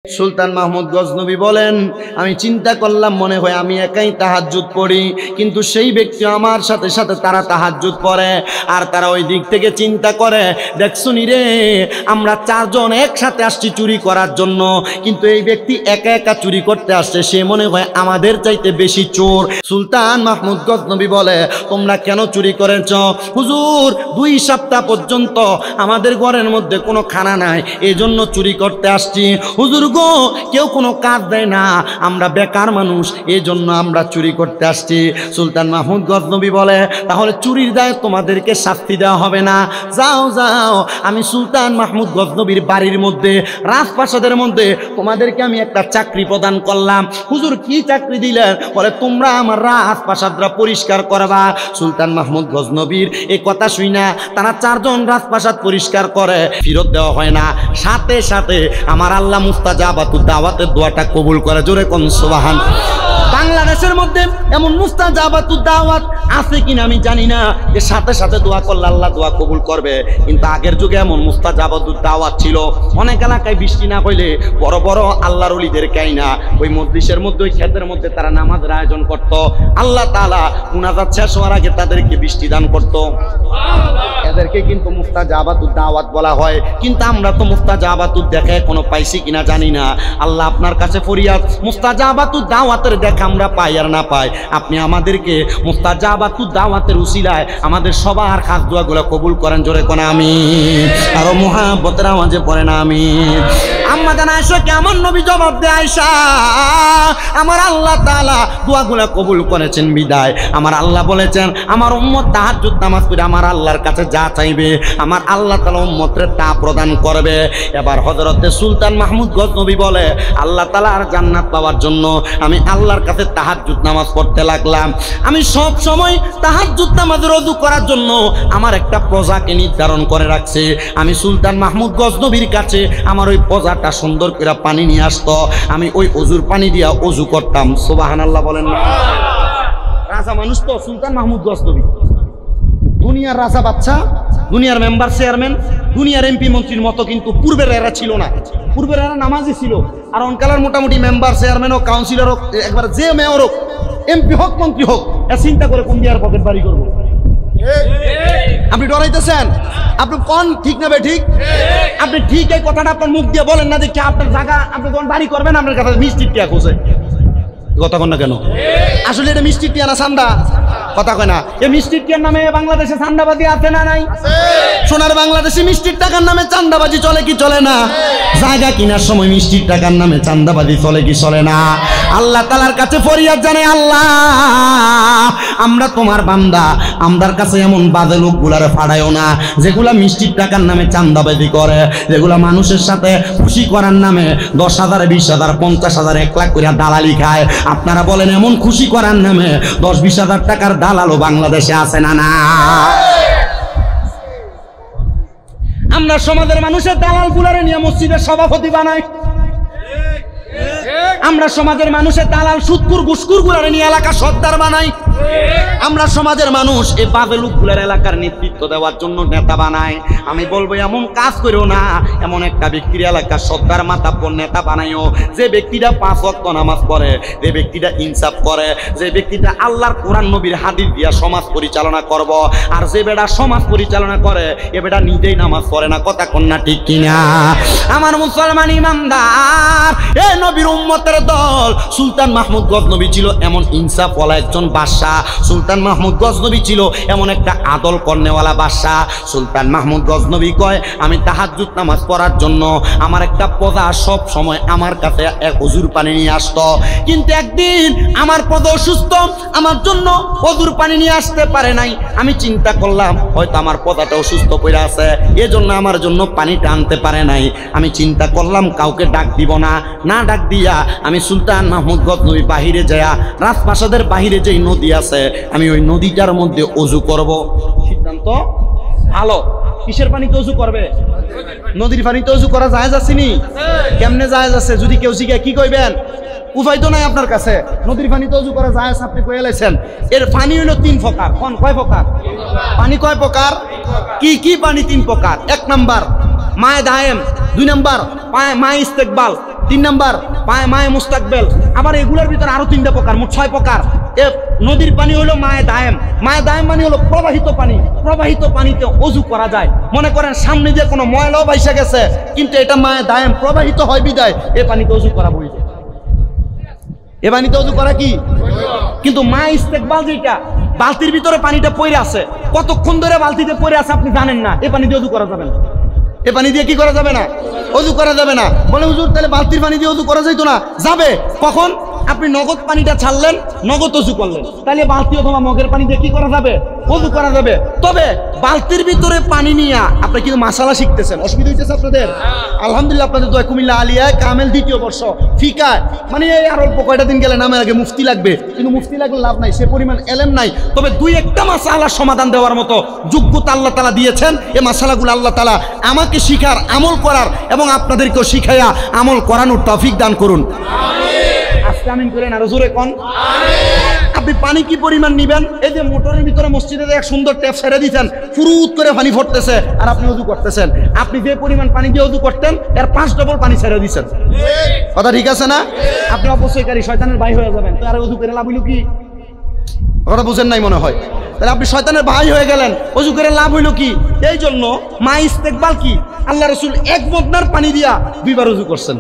সুলতান মাহমুদ গজনবী বলেন, আমি চিন্তা করলাম মনে হয় আমি একাই তাহাজ্জুদ পড়ি, কিন্তু সেই ব্যক্তি আমার সাথে সাথে তারা তাহাজ্জুদ পড়ে। আর তারা ওই দিক থেকে চিন্তা করে, দেখছুনি রে, আমরা চারজন একসাথে আসছি চুরি করার জন্য, কিন্তু এই ব্যক্তি একা একা চুরি করতে আসছে, সে মনে হয় আমাদের চাইতে বেশি চোর। সুলতান মাহমুদ গজনবী বলে, তোমরা কেন চুরি করেছ? হুজুর, 2 সপ্তাহ পর্যন্ত আমাদের ঘরের মধ্যে কোনো খানা নাই, এই জন্য চুরি করতে আসছি। হুজুর গো, কেউ কোনো কাজ দেয় না, আমরা বেকার মানুষ, এই জন্য আমরা চুরি করতে আসছি। সুলতান মাহমুদ গজনবী বলে, তাহলে চুরির দায়ে তোমাদেরকে শাস্তি দেওয়া হবে না, যাও যাও, আমি সুলতান মাহমুদ গজনবীর বাড়ির মধ্যে, রাজপ্রাসাদের মধ্যে তোমাদেরকে আমি একটা চাকরি প্রদান করলাম। হুজুর, কি চাকরি দিলেন? বলে, তোমরা আমার রাজপ্রাসাদরা পরিষ্কার করবা। সুলতান মাহমুদ গজনবীর এই কথা শুই না, তারা 4 জন রাজপ্রাসাদ পরিষ্কার করে, ফেরত দেওয়া হয় না। সাথে সাথে আমার আল্লাহ মুস্তাজাবাতুদ দাওয়াতের দোয়াটা কবুল করে। জোরে কোন সুবহান। বাংলাদেশের মধ্যে এমন মুস্তাজাবাতুদ দাওয়াত আছে কিনা আমি জানি না, যে সাথে সাথে দোয়া করলে আল্লাহ দোয়া কবুল করবে, কিন্তু আগের যুগে এমন মুস্তাজাবাতুদ দাওয়াত ছিল। অনেক এলাকায় বৃষ্টি না হইলে বড় বড় আল্লাহর ওলিদের কাইনা ওই মজলিসের মধ্যে, ওই ক্ষেতের মধ্যে তারা নামাজের আয়োজন করত। আল্লাহ তাআলা মুনাজাত শেষ হওয়ার আগে তাদেরকে বৃষ্টি দান করত। এদেরকে কিন্তু মুস্তাজাবাতুদ দাওয়াত বলা হয়। কিন্তু আমরা তো মুস্তাজাবাতুদ দেখে কোনো পাইছি কিনা জানি না। আল্লাহ, আপনার কাছে ফরিয়াদ, মুস্তাজাবাতুদ দাওয়াতের দেখা আমরা পাই আর না পাই, আপনি আমাদেরকে মুস্তাজাবাতুদ দাওয়াতের উসিলায় আমাদের সবার খাস দোয়াগুলো কবুল করেন। জোরে কোন আমিন। আরো মুহাব্বতের আওয়াজে পড়েন আমিন। আম্মা জান আয়েশা কেমন নবী জবাব দেয়, আয়েশা, আমার আল্লাহ তাআলা দোয়াগুলো কবুল করেছেন বিদায় আমার আল্লাহ বলেছেন, আমার উম্মত তাহাজ্জুদ নামাজ পড়ে আমার আল্লাহর কাছে যা চাইবে আমার আল্লাহ তাআলা উম্মতরে তা প্রদান করবে। এবার হযরতে সুলতান মাহমুদ গজনবী বলে, আল্লাহ তাআলার জান্নাত পাওয়ার জন্য আমি আল্লাহর কাছে তাহাজ্জুদ নামাজ পড়তে লাগলাম। আমি সব সময় তাহাজ্জুদ নামাজের ওযু করার জন্য আমার একটা প্রজাকে নির্ধারণ করে রাখছি। আমি সুলতান মাহমুদ গজনবীর কাছে আমার ওই প্রজাটা সুন্দর করে পানি নিয়ে আসতো, আমি ওই ওযুর পানি দিয়া ওযু করতাম। সুবহানাল্লাহ বলেন না? রাজা মানুষ তো সুলতান মাহমুদ গজনবী, দুনিয়ার রাজা বাচ্চা, দুনিয়ার মেম্বার চেয়ারম্যান, দুনিয়ার এমপি মন্ত্রীর মতো কিন্তু পূর্বের এরা ছিল না। পূর্বের এরা নামাজি ছিল, আর অনকালার মোটামুটি মেম্বার চেয়ারম্যান হোক, কাউন্সিলর হোক, একবার যে মেয়র হোক, এমপি হোক, মন্ত্রী হোক, এ চিন্তা করে কোন দিয়ার পকেট বাড়ি করবো। আপনি ডরাইতেছেন? আপনি কোন ঠিক না ঠিক? আপনি ঠিক এই কথাটা আপনার মুখ দিয়ে বলেন না, যে আপনার জায়গা আপনি যখন বাড়ি করবেন আপনার কাছে মিষ্টি টিয়া খোঁজে। কথা কন না কেন? আসলে এটা মিষ্টি টিয়া না চান্দা? কথা কয় না? এই মিষ্টির টিয়ার নামে বাংলাদেশে চান্দাবাজি আছে না নাই? সোনার বাংলাদেশে মিষ্টির টাকার নামে চান্দাবাজি চলে কি চলে না? জায়গা কিনার সময় মিষ্টির টাকার নামে চান্দাবাজি চলে কি চলে না? আল্লাহ তাআলার কাছে ফরিয়াদ জানে, আল্লাহ, আমরা তোমার বান্দা, আমরার কাছে এমন বাজে লোকগুলারে ফাড়ায়ও না যেগুলা মিষ্টির টাকার নামে চান্দাবাজি করে, যেগুলা মানুষের সাথে খুশি করার নামে 10,000, 20,000, 50,000, 1 লাখ করে দালালি খায়। আপনারা বলেন, এমন খুশি করার নামে 10-20 হাজার টাকার দালালও বাংলাদেশে আছে না? না, আমরা সমাজের মানুষের দালাল গুলারে নিয়ে মসজিদের সভাপতি বানাই। আমরা সমাজের মানুষের দালাল সুদকুর ঘুষকুর গুলারে নিয়ে এলাকা সর্দার বানাই। আমরা সমাজের মানুষ এই বাজে লোকগুলার এলাকার নেতৃত্ব দেওয়ার জন্য নেতা বানাই। আমি বলবো, এমন কাজ করেও না, এমন একটা ব্যক্তির এলাকার সর্দার মাতাব্বর নেতা বানাইও, যে ব্যক্তিটা 5 ওয়াক্ত নামাজ পড়ে, যে ব্যক্তিটা ইনসাফ করে, যে ব্যক্তিটা আল্লাহর কোরআন নবীর হাদিস দিয়া সমাজ পরিচালনা করব। আর যে বেটা সমাজ পরিচালনা করে, এ বেটা নিজেই নামাজ পড়ে না। কথা কন্যা ঠিক কিনা? আমার মুসলমান ইমানদার, এ নবীর উম্মতের দল, সুলতান মাহমুদ গজনবী ছিল এমন ইনসাফওয়ালা একজন বাদশা। সুলতান মাহমুদ গজনবী ছিল এমন একটা আদল কর্নেওয়ালা বাদশা। সুলতান মাহমুদ গজনবী কয়, আমি তাহাজ্জুদ নামাজ পড়ার জন্য আমার একটা প্রজা সব সময় আমার কাছে এক ওযুর পানি নিয়ে আসতো, কিন্তু একদিন আমার প্রজা অসুস্থ, আমার জন্য ওযুর পানি নিয়ে আসতে পারে নাই। আমি চিন্তা করলাম হয়তো আমার প্রজাটা অসুস্থ পড়ে আছে, এজন্য আমার জন্য পানিটা আনতে পারে নাই। আমি চিন্তা করলাম কাউকে ডাক দিব না, না ডাক দিয়া আমি সুলতান মাহমুদ গজনবী বাহিরে যায়া, রাজপ্রাসাদের বাহিরে যেই নদী আছে, আমি ওই নদীটার মধ্যে ওযু করব। সিদ্ধান্ত ভালো। কিসের পানিতে ওযু করবে? নদীর পানিতে ওযু করা জায়েজ আছে নি? কেমনে জায়েজ আছে? যদি কেউ শিখায় কি কইবেন? উপায় তো নাই আপনার কাছে। নদীর পানিতে ওযু করা জায়েজ আপনি কইয়া লাইছেন। এর পানি হইল 3 প্রকার। কোন কয় প্রকার? পানি কয় প্রকার? কি কি পানি? 3 প্রকার। 1 নাম্বার মায়ে দায়েম, 2 নাম্বার মায়ে ইস্তেকবাল, 3 নাম্বার মায়ে মুস্তাকবেল। আবার এগুলোর ভিতরে আরো 3টা প্রকার, মোট 6 প্রকার। নদীর পানি হলো মায়ে দায়েম। মায়ে দায়েম মানে হলো প্রবাহিত পানি। প্রবাহিত পানিতে ওযু করা যায়। মনে করেন সামনে যে কোনো ময়লাও বাইসা গেছে, কিন্তু এটা মায়ে দায়েম, প্রবাহিত হয় বিদায় এই পানিতে ওযু করা বৈধ। এ পানিতে ওযু করা কি? কিন্তু মা ইস্তেকবাল যেটা, বালতির ভিতরে পানিটা পড়ে আছে, কতক্ষণ ধরে বালতিতে পড়ে আছে আপনি জানেন না, এ পানি দিয়ে ওযু করা যাবে না। এ পানি দিয়ে কি করা যাবে না? ওযু করা যাবে না। বলে হুজুর তাহলে বালতির পানি দিয়ে ওযু করা যাইতো না? যাবে। কখন? আপনি নগদ পানিটা ছাড়লেন, নগদ ওযু করলেন, তাহলে বালতি অথবা মগের পানি দিয়ে কি করা যাবে? ওযু করা যাবে। তবে বালতির ভিতরে পানি নিয়ে আপনি কিন্তু মাসালা শিখতেছেন, অসুবিধা হইতেছে আপনাদের? আলহামদুলিল্লাহ, আপনাদের দোয়া কুমিল্লা আলিয়ায় কামেল 2য় বর্ষ ফিকায়, মানে এই আর অল্প কয়টা দিন গেলে নামের আগে মুফতি লাগবে, কিন্তু মুফতি লাগলে লাভ নাই, সে পরিমাণ এলেম নাই। তবে 2-1টা মাসালার সমাধান দেওয়ার মতো যোগ্যতা আল্লাহ তাআলা দিয়েছেন। এই মাসালাগুলো আল্লাহ তাআলা আমাকে শিখার, আমল করার এবং আপনাদেরকেও শিখাইয়া আমল করানোর তৌফিক দান করুন। আমিন করেন, আরো জোরে কোন আমিন। আপনি পানি কি পরিমাণ নিবেন? এই যে মোটরের ভিতরে মসজিদে এক সুন্দর ট্যাপ ছেড়ে দিয়েছেন, ফুরুত করে পানি ফুটতেছে, আর আপনি ওযু করতেছেন। আপনি যে পরিমাণ পানি দিয়ে ওযু করতেন এর 5 ডবল পানি ছেড়ে দিয়েছেন। কথা ঠিক আছে না? আপনি অপচয়কারী, শয়তানের ভাই হয়ে যাবেন। তো আর ওযু করে লাভ হইল কি? কথা বুঝেন নাই মনে হয়। তাহলে আপনি শয়তানের ভাই হয়ে গেলেন, ওযু করে লাভ হইল কি? এই জন্য মা ইস্তেকবাল কি, আল্লাহ রাসূল 1 বদনার পানি দিয়া 2বার ওযু করছেন।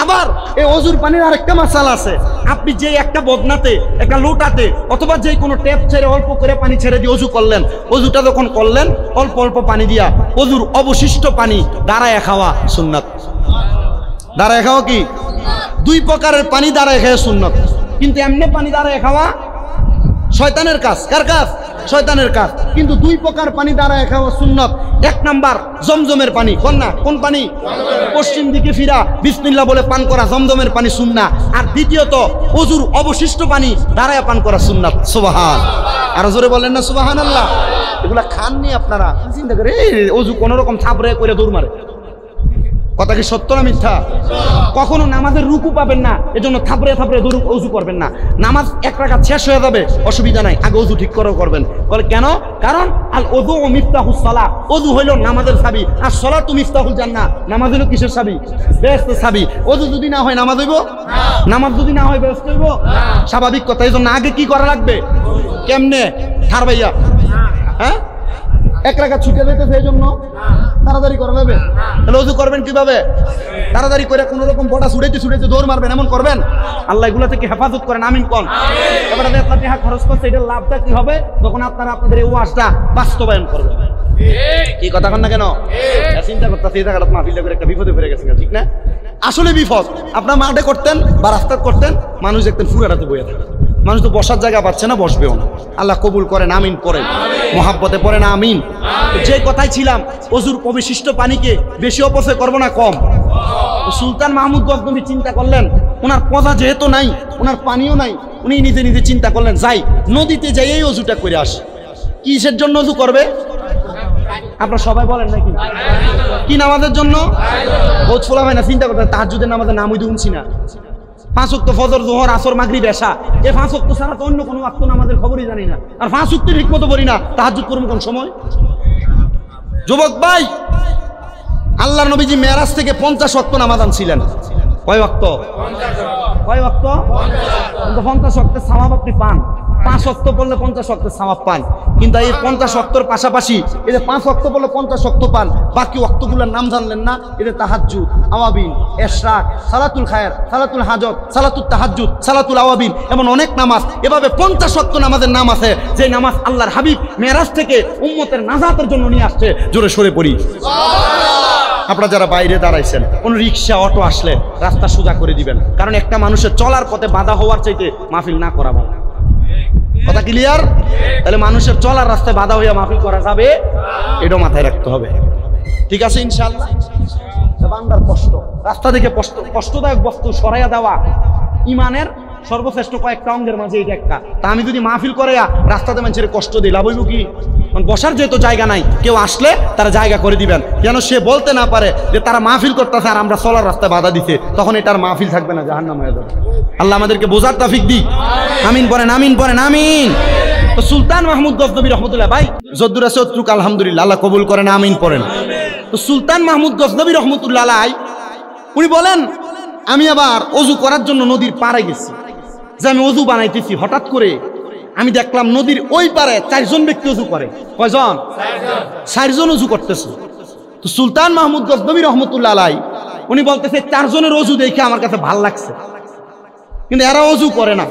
আবার এই ওযুর পানির আরেকটা মাসালা আছে। আপনি যে একটা বদনাতে, একটা লোটাতে অথবা যে কোনো ট্যাপ ছেড়ে অল্প করে পানি ছেড়ে দিয়ে ওযু করলেন, ওযুটা যখন করলেন অল্প অল্প পানি দিয়া ওযুর অবশিষ্ট পানি দাঁড়ায় খাওয়া সুন্নাত। দাঁড়ায় খাওয়া কি? 2 প্রকারের পানি দাঁড়ায় খাওয়া সুন্নাত। কিন্তু এমনি পানি দাঁড়ায় খাওয়া শয়তানের কাজ। কার কাজ? শয়তানের কাজ। কিন্তু 2 প্রকার পানি দাঁড়ায় খাওয়া সুন্নাত। 1 নাম্বার জমজমের পানি। কোন না? কোন পানি? পশ্চিম দিকে ফিরা বিসমিল্লাহ বলে পান করা জমজমের পানি সুন্নাত। আর দ্বিতীয়ত ওযুর অবশিষ্ট পানি দাঁড়ায় পান করা সুন্নাত। সুবহান। আর জোরে বলেন না সুবহানাল্লাহ। এগুলা খাননি আপনারা, চিন্তা করে ওযু কোন রকম থাপড়ে করে দৌড় মারে। কথা কি সত্য না মিথ্যা? কখনো নামাজের রুকু পাবেন না, এজন্য থাপড়ে থাপড়ে ওযু করবেন না। নামাজ 1 রাকাত শেষ হয়ে যাবে, অসুবিধা নাই, আগে ওযু ঠিক করে করবেন। বলে কেন? কারণ আল ওযু ও মিফতাহুস সালাহ, ওযু হইল নামাজের চাবি, আর সালাতু মিফতাহুল জান্নাহ, নামাজ হইল কিসের চাবি? বেহেশতের চাবি। ওযু যদি না হয় নামাজ হইব? নামাজ যদি না হয় বেহেশত হইব? স্বাভাবিক কথা। এজন্য আগে কি করা লাগবে? কেমনে? ঠার ভাইয়া, হ্যাঁ 1 রাকাত ছুটে যেতেছে, এই জন্য তাড়াতাড়ি করা যাবে। তাহলে ওযু করবেন কিভাবে? তাড়াতাড়ি করে কোন রকম বড়া ছুড়াইতে ছুড়াইতে দৌড় মারবেন, এমন করবেন? আল্লাহ এগুলো থেকে হেফাজত করেন। আমিন কোন। এবারে আপনারা টাকা খরচ করছে, এটার লাভটা কি হবে? তখন আপনারা আপনাদের এই ওয়াজটা বাস্তবায়ন করবেন। কি কথা কন না কেন? চিন্তা করতেছি এই জায়গাটা মাহফিলটা করে একটা বিপদে পড়ে গেছেন, ঠিক না? আসলে বিপদ। আপনার মাঠে করতেন বা রাস্তা করতেন, মানুষ দেখতেন ফুরাটাতে বইয়া থাকে। মানুষ তো বসার জায়গা পাচ্ছে না, বসবেও না। আল্লাহ কবুল করেন, আমিন পড়েন, মোহাব্বতে পড়েন আমিন। যে কথাই ছিলাম, ওযুর অবশিষ্ট পানিকে বেশি অপচয় করবো না, কম। সুলতান মাহমুদ গজনবী চিন্তা করলেন, ওনার পদা যেহেতু নাই, ওনার পানিও নাই, উনি নিজে নিজে চিন্তা করলেন যাই নদীতে যাই এই ওযুটা করে আসে। কিসের জন্য ওযু করবে? আপনারা সবাই বলেন নাকি? কি নামাজের জন্য? বহুত ফোলা হয় না চিন্তা করতে, তাহাজ্জুদের নামাজের নাম হইতে শুনছি না। 5 ওয়াক্ত ফজর, যোহর, আসর, মাগরিব, এশা, এই 5 ওয়াক্ত ছাড়া তো অন্য কোনো ওয়াক্ত নামাজের খবরই জানি না। আর 5 ওয়াক্ত ঠিকমতো পড়ি না, তাহাজ্জুদ করব কোন সময়? যুবক ভাই, আল্লাহর নবীজি মেরাজ থেকে 50 ওয়াক্ত নামাজ আনছিলেন। কয় ওয়াক্ত? কয় ওয়াক্ত? 50 ওয়াক্তের সওয়াব আপনি পান। 5 ওয়াক্ত পড়লে 50 ওয়াক্তের সওয়াব পান। কিন্তু এই 50 ওয়াক্তর পাশাপাশি এই যে 5 ওয়াক্ত পড়লে 50 ওয়াক্ত পান, বাকি ওয়াক্তগুলোর নাম জানলেন না? এটা তাহাজ্জুদ, আওয়াবিন, ইশরাক, সালাতুল খায়র, সালাতুল হাজত, সালাতুল তাহাজ্জুদ, সালাতুল আওয়াবিন, এমন অনেক নামাজ। এভাবে 50 ওয়াক্ত নামাজের নাম আছে, যে নামাজ আল্লাহর হাবিব মেরাজ থেকে উম্মতের নাজাতের জন্য নিয়ে আসছে। জোরে সরে পড়ি সুবহানাল্লাহ। আপনারা যারা বাইরে দাঁড়াইছেন, কোন রিক্সা, অটো আসলে রাস্তা সোজা করে দিবেন, কারণ একটা মানুষের চলার পথে বাধা হওয়ার চাইতে মাহফিল না করা ভালো। কথা ক্লিয়ার? তাহলে মানুষের চলার রাস্তায় বাধা হইয়া মাহফিল করা যাবে, এটাও মাথায় রাখতে হবে। ঠিক আছে ইনশাআল্লাহ। বান্দার কষ্ট, রাস্তা থেকে কষ্টদায়ক বস্তু সরাইয়া দেওয়া ইমানের সর্বশ্রেষ্ঠ কয়েকটা অঙ্গের মাঝে এটা একটা। তা আমি যদি মাহফিল করে রাস্তাতে মানুষের কষ্ট দিই, লাভ হইব কি? বসার যেহেতু জায়গা নাই, কেউ আসলে তারা জায়গা করে দিবেন, যেন সে বলতে না পারে যে তারা মাহফিল করতেছে আর আমরা চলার রাস্তায় বাধা দিতে। তখন এটার মাহফিল থাকবে না, জাহান্নাম হয়ে যাবে। আল্লাহ আমাদেরকে বোঝার তৌফিক দিক। আমিন পড়েন, আমিন পড়েন, আমিন। তো সুলতান মাহমুদ গজনবী রহমতুল্লাহ, ভাই যদ্দুর আছে অতটুক আলহামদুলিল্লাহ, আল্লাহ কবুল করেন, আমিন পড়েন। তো সুলতান মাহমুদ গজনবী রহমতুল্লাহ আলাই উনি বলেন আমি আবার অজু করার জন্য নদীর পাড়ে গেছি, যে আমি অজু বানাইতেছি, হঠাৎ করে আমি দেখলাম নদীর ওই পারে 4 জন ব্যক্তি অজু করে। কয়জন? 4 জন অজু করতেছে। তো সুলতান মাহমুদ গজনবী রহমতুল্লাহ আলাইহি উনি বলতেছে 4 জনের অজু দেখে আমার কাছে ভাল লাগছে, কিন্তু এরা অজু করে না।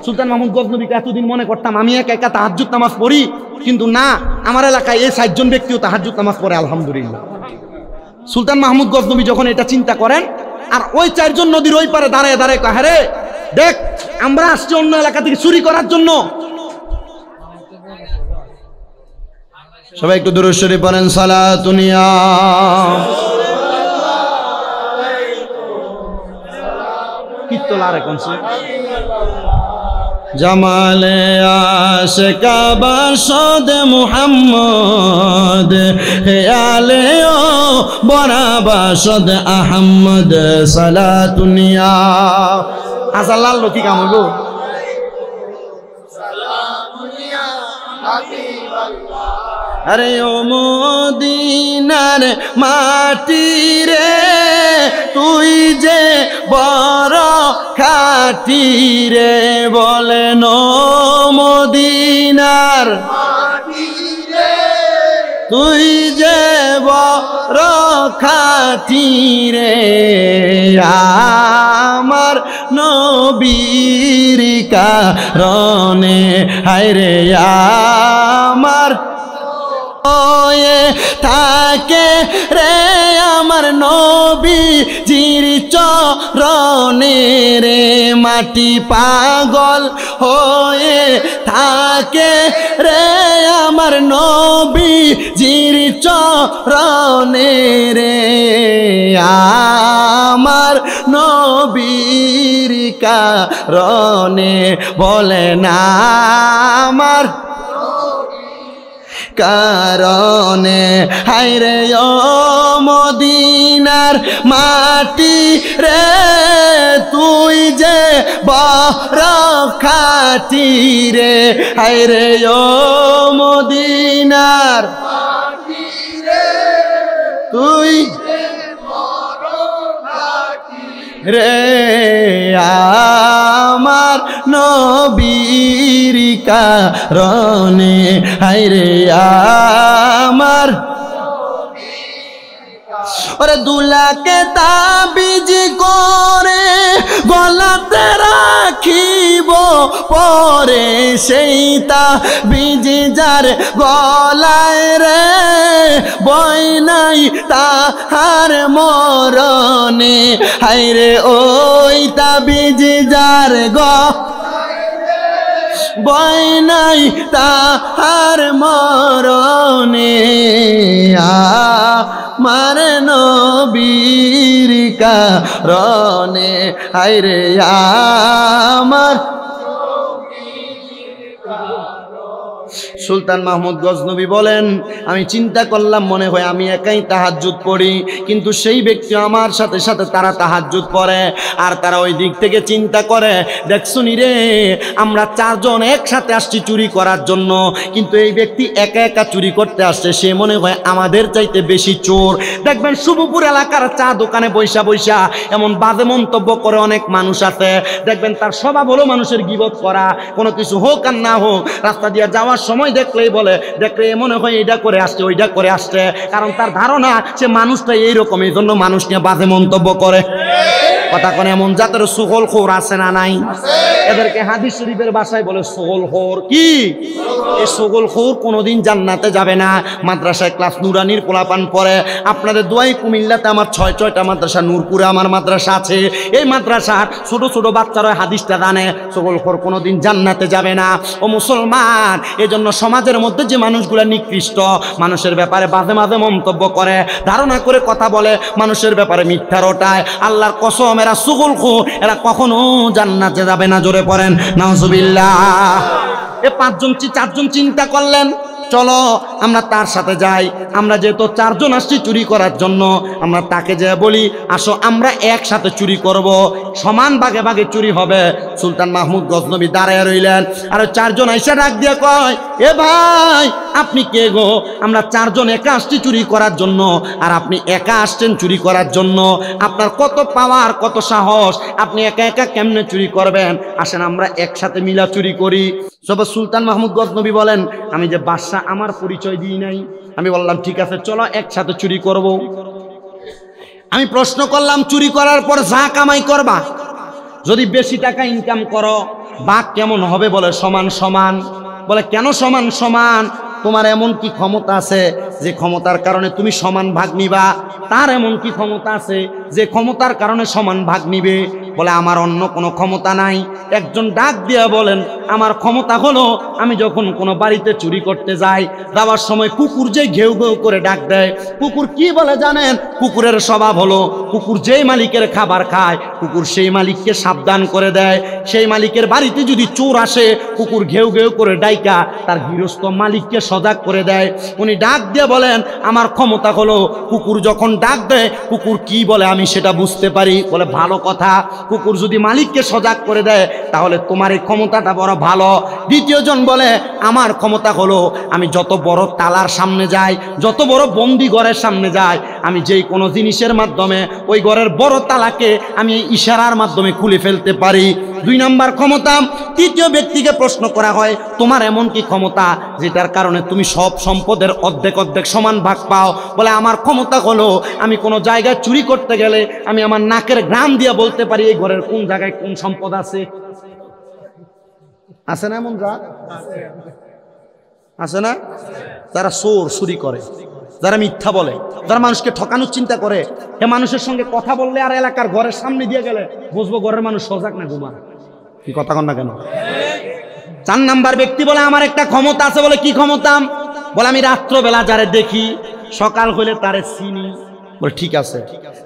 সুলতান মাহমুদ গজনবীকে এতদিন মনে করতাম আমি একা একা তাহাজ্জুদ নামাজ পড়ি, কিন্তু না, আমার এলাকায় এই 4 জন ব্যক্তিও তাহাজ্জুদ নামাজ পড়ে, আলহামদুলিল্লাহ। সুলতান মাহমুদ গজনবী যখন এটা চিন্তা করেন, আর ওই 4 জন নদীর ওই পারে দাঁড়ায় দাঁড়ায় কয়, হ্যাঁ রে দেখ, আমরা আসছি অন্য এলাকা থেকে চুরি করার জন্য। সবাই একটু দুরূদ শরীফ পড়েন, সালাতুন ইয়া কিত্তলারে কোনছে জামালে আশিকা বাসদ মুহাম্মদ, খেয়ালে ও বড়া বাসদ আহমদ, সালাতুন ইয়া আজাল্লাল লোকি কাম হইব। আরে ও মদিনার মাটি রে, তুই যে বড় খাঁটি রে, বলেন ও মদিনার মাটি রে, তুই যে বড় খাঁটি রে, আমার নবীর কারণে, হায় রে আমার থাকে রে, আমার নবীজির চরণে রে, মাটি পাগল হয়ে থাকে রে, আমার নবীজির চরণে রে, আমার নবীর কারণে, বলে না আমার কারণে, হায় রে ও মদিনার মাটি রে, তুই যে বড় খাঁটি রে, হায় রে ও মদিনার মাটি রে, তুই রে, আমার নবীর কারণে, হায় রে আমার ওরে দুলাকে তাবিজ করে গলাতে রাখিব পরে, সেই তাবিজ যার গলায় রে, বই নাই তাহার মরণে, হায় রে ওই তাবিজ যার বই নাই তাহার মরণে, আমার নবীর কারণে, হায় রে আমার সুলতান মাহমুদ গজনবী বলেন আমি চিন্তা করলাম মনে হয় আমি একাই তাহাজ্জুদ পড়ি, কিন্তু সেই ব্যক্তি আমার সাথে সাথে তারা তাহাজ্জুদ পড়ে, আর তারা ওই দিক থেকে চিন্তা করে, দেখছুনি রে আমরা 4 জন একসাথে আসছি চুরি করার জন্য, কিন্তু এই ব্যক্তি একা একা চুরি করতে আসছে, সে মনে হয় আমাদের চাইতে বেশি চোর। দেখবেন শুভপুর এলাকার চা দোকানে বৈশা বৈশা এমন বাজে মন্তব্য করে অনেক মানুষ আছে, দেখবেন তার স্বভাব হলো মানুষের গীবত করা, কোনো কিছু হোক আর না হোক, রাস্তা দিয়ে যাওয়ার সময় দেখলেই বলে দেখলে মনে হয় এইটা করে আসছে ওইটা করে আসছে, কারণ তার ধারণা সে মানুষটা এইরকম, এই জন্য মানুষ নিয়ে বাজে মন্তব্য করে। কথা কোন এমন জাতের সুগল খোর আছে না নাই? এদেরকে হাদিস শরীফের ভাষায় বলে সুগল খোর। কি এই সুগল খোর কোনোদিন জান্নাতে যাবে না। মাদ্রাসায় ক্লাস নুরানির পোলাপান পড়ে, আপনাদের দোয়াই কুমিল্লাতে আমার 6টা মাদ্রাসা, নূরপুরে আমার মাদ্রাসা আছে, এই মাদ্রাসার ছোট ছোট বাচ্চারা হাদিসটা জানে, সুগল খোর কোনোদিন জান্নাতে যাবে না। ও মুসলমান, এজন্য সমাজের মধ্যে যে মানুষগুলা নিকৃষ্ট, মানুষের ব্যাপারে বাজে বাজে মন্তব্য করে, ধারণা করে কথা বলে, মানুষের ব্যাপারে মিথ্যা রটায়, আল্লাহর কসম এরা সুগল খোর, এরা কখনো জান্নাতে যাবে না। জোরে পড়েন নাউজুবিল্লাহ। এ 4 জন চিন্তা করলেন চলো আমরা তার সাথে যাই, আমরা যেহেতু চারজন আসছি চুরি করার জন্য, আমরা তাকে যে বলি আসো আমরা একসাথে চুরি করব, সমান ভাগে ভাগে চুরি হবে। সুলতান মাহমুদ গজনবী দাঁড়ায় রইলেন, আর চারজন আইসা ডাক দিয়ে কয়, এ ভাই আপনি কে গো? আমরা চারজন একা আসছি চুরি করার জন্য, আর আপনি একা আসছেন চুরি করার জন্য, আপনার কত পাওয়ার, কত সাহস, আপনি একা একা কেমনে চুরি করবেন? আসেন আমরা একসাথে মিলা চুরি করি। সব সুলতান মাহমুদ গজনবী বলেন, আমি যে বাদশা আমার পরিচয় দিই নাই, আমি বললাম ঠিক আছে চলো একসাথে চুরি করব। আমি প্রশ্ন করলাম, চুরি করার পর যা কামাই করবা, যদি বেশি টাকা ইনকাম করো ভাগ কেমন হবে? বলে সমান সমান। বলে কেন সমান সমান? তোমার এমন কি ক্ষমতা আছে যে ক্ষমতার কারণে তুমি সমান ভাগ নিবা? তার এমন কি ক্ষমতা আছে যে ক্ষমতার কারণে সমান ভাগ নিবে? বলে আমার অন্য কোনো ক্ষমতা নাই। একজন ডাক দিয়া বলেন, আমার ক্ষমতা হলো আমি যখন কোনো বাড়িতে চুরি করতে যাই, যাওয়ার সময় কুকুর যে ঘেউ ঘেউ করে ডাক দেয়, কুকুর কি বলে জানেন? কুকুরের স্বভাব হলো কুকুর যেই মালিকের খাবার খায় কুকুর সেই মালিককে সাবধান করে দেয়। সেই মালিকের বাড়িতে যদি চোর আসে কুকুর ঘেউ ঘেউ করে ডাইকা তার গৃহস্থ মালিককে সজাগ করে দেয়। উনি ডাক দিয়ে বলেন, আমার ক্ষমতা হলো কুকুর যখন ডাক দেয় কুকুর কি বলে আমি সেটা বুঝতে পারি। বলে ভালো কথা, কুকুর যদি মালিককে সজাগ করে দেয় তাহলে তোমার এই ক্ষমতাটা বড় ভালো। দ্বিতীয়জন বলে, আমার ক্ষমতা হলো আমি যত বড় তালার সামনে যাই, যত বড় বন্দি ঘরের সামনে যাই, আমি যেই কোনো জিনিসের মাধ্যমে ওই ঘরের বড় তালাকে আমি ইশারার মাধ্যমে খুলে ফেলতে পারি। 2 নাম্বার ক্ষমতা। তৃতীয় ব্যক্তিকে প্রশ্ন করা হয়, তোমার এমন কি ক্ষমতা যেটার কারণে তুমি সব সম্পদের অর্ধেক অর্ধেক সমান ভাগ পাও? বলে আমার ক্ষমতা হলো আমি কোনো জায়গায় চুরি করতে গেলে আমি আমার নাকের ঘ্রাণ দিয়ে বলতে পারি এই ঘরের কোন জায়গায় কোন সম্পদ আছে। আছে না এমন রাত? আছে না? যারা চুরি করে, যারা মিথ্যা বলে, যারা মানুষকে ঠকানোর চিন্তা করে, এ মানুষের সঙ্গে কথা বললে আর এলাকার ঘরের সামনে দিয়ে গেলে বুঝবো ঘরের মানুষ সজাগ না ঘুমা। কি কথা কন না কেন? 4 নাম্বার ব্যক্তি বলে, আমার একটা ক্ষমতা আছে। বলে কি ক্ষমতা? বলে আমি রাত্রবেলা যারে দেখি সকাল হলে তারে চিনি। বলে ঠিক আছে।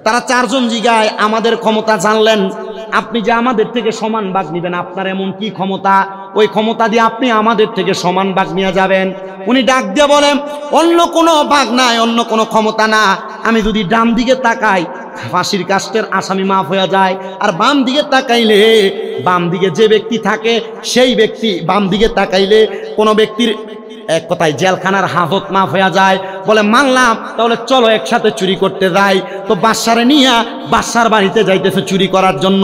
তারা 4 জন জিগায়, আমাদের ক্ষমতা জানলেন, আপনি যে আমাদের থেকে সমান ভাগ নিবেন, আপনার এমন কি ক্ষমতা? ওই ক্ষমতা দিয়ে আপনি আমাদের থেকে সমান ভাগ নিয়ে যাবেন। উনি ডাক দিয়ে বলেন, অন্য কোনো ভাগ নাই, অন্য কোনো ক্ষমতা না। আমি যদি ডান দিকে তাকাই ফাঁসির কাস্টের আসামি মাফ হয়ে যায়, আর বাম দিকে তাকাইলে বাম দিকে যে ব্যক্তি থাকে সেই ব্যক্তি, বাম দিকে তাকাইলে কোনো ব্যক্তির এক কথায় জেলখানার হাজত মাফ হয়ে যায়। বলে মানলাম, তাহলে চলো একসাথে চুরি করতে যাই। তো বাদশারে নিয়া বাদশার বাড়িতে যাইতেছে চুরি করার জন্য।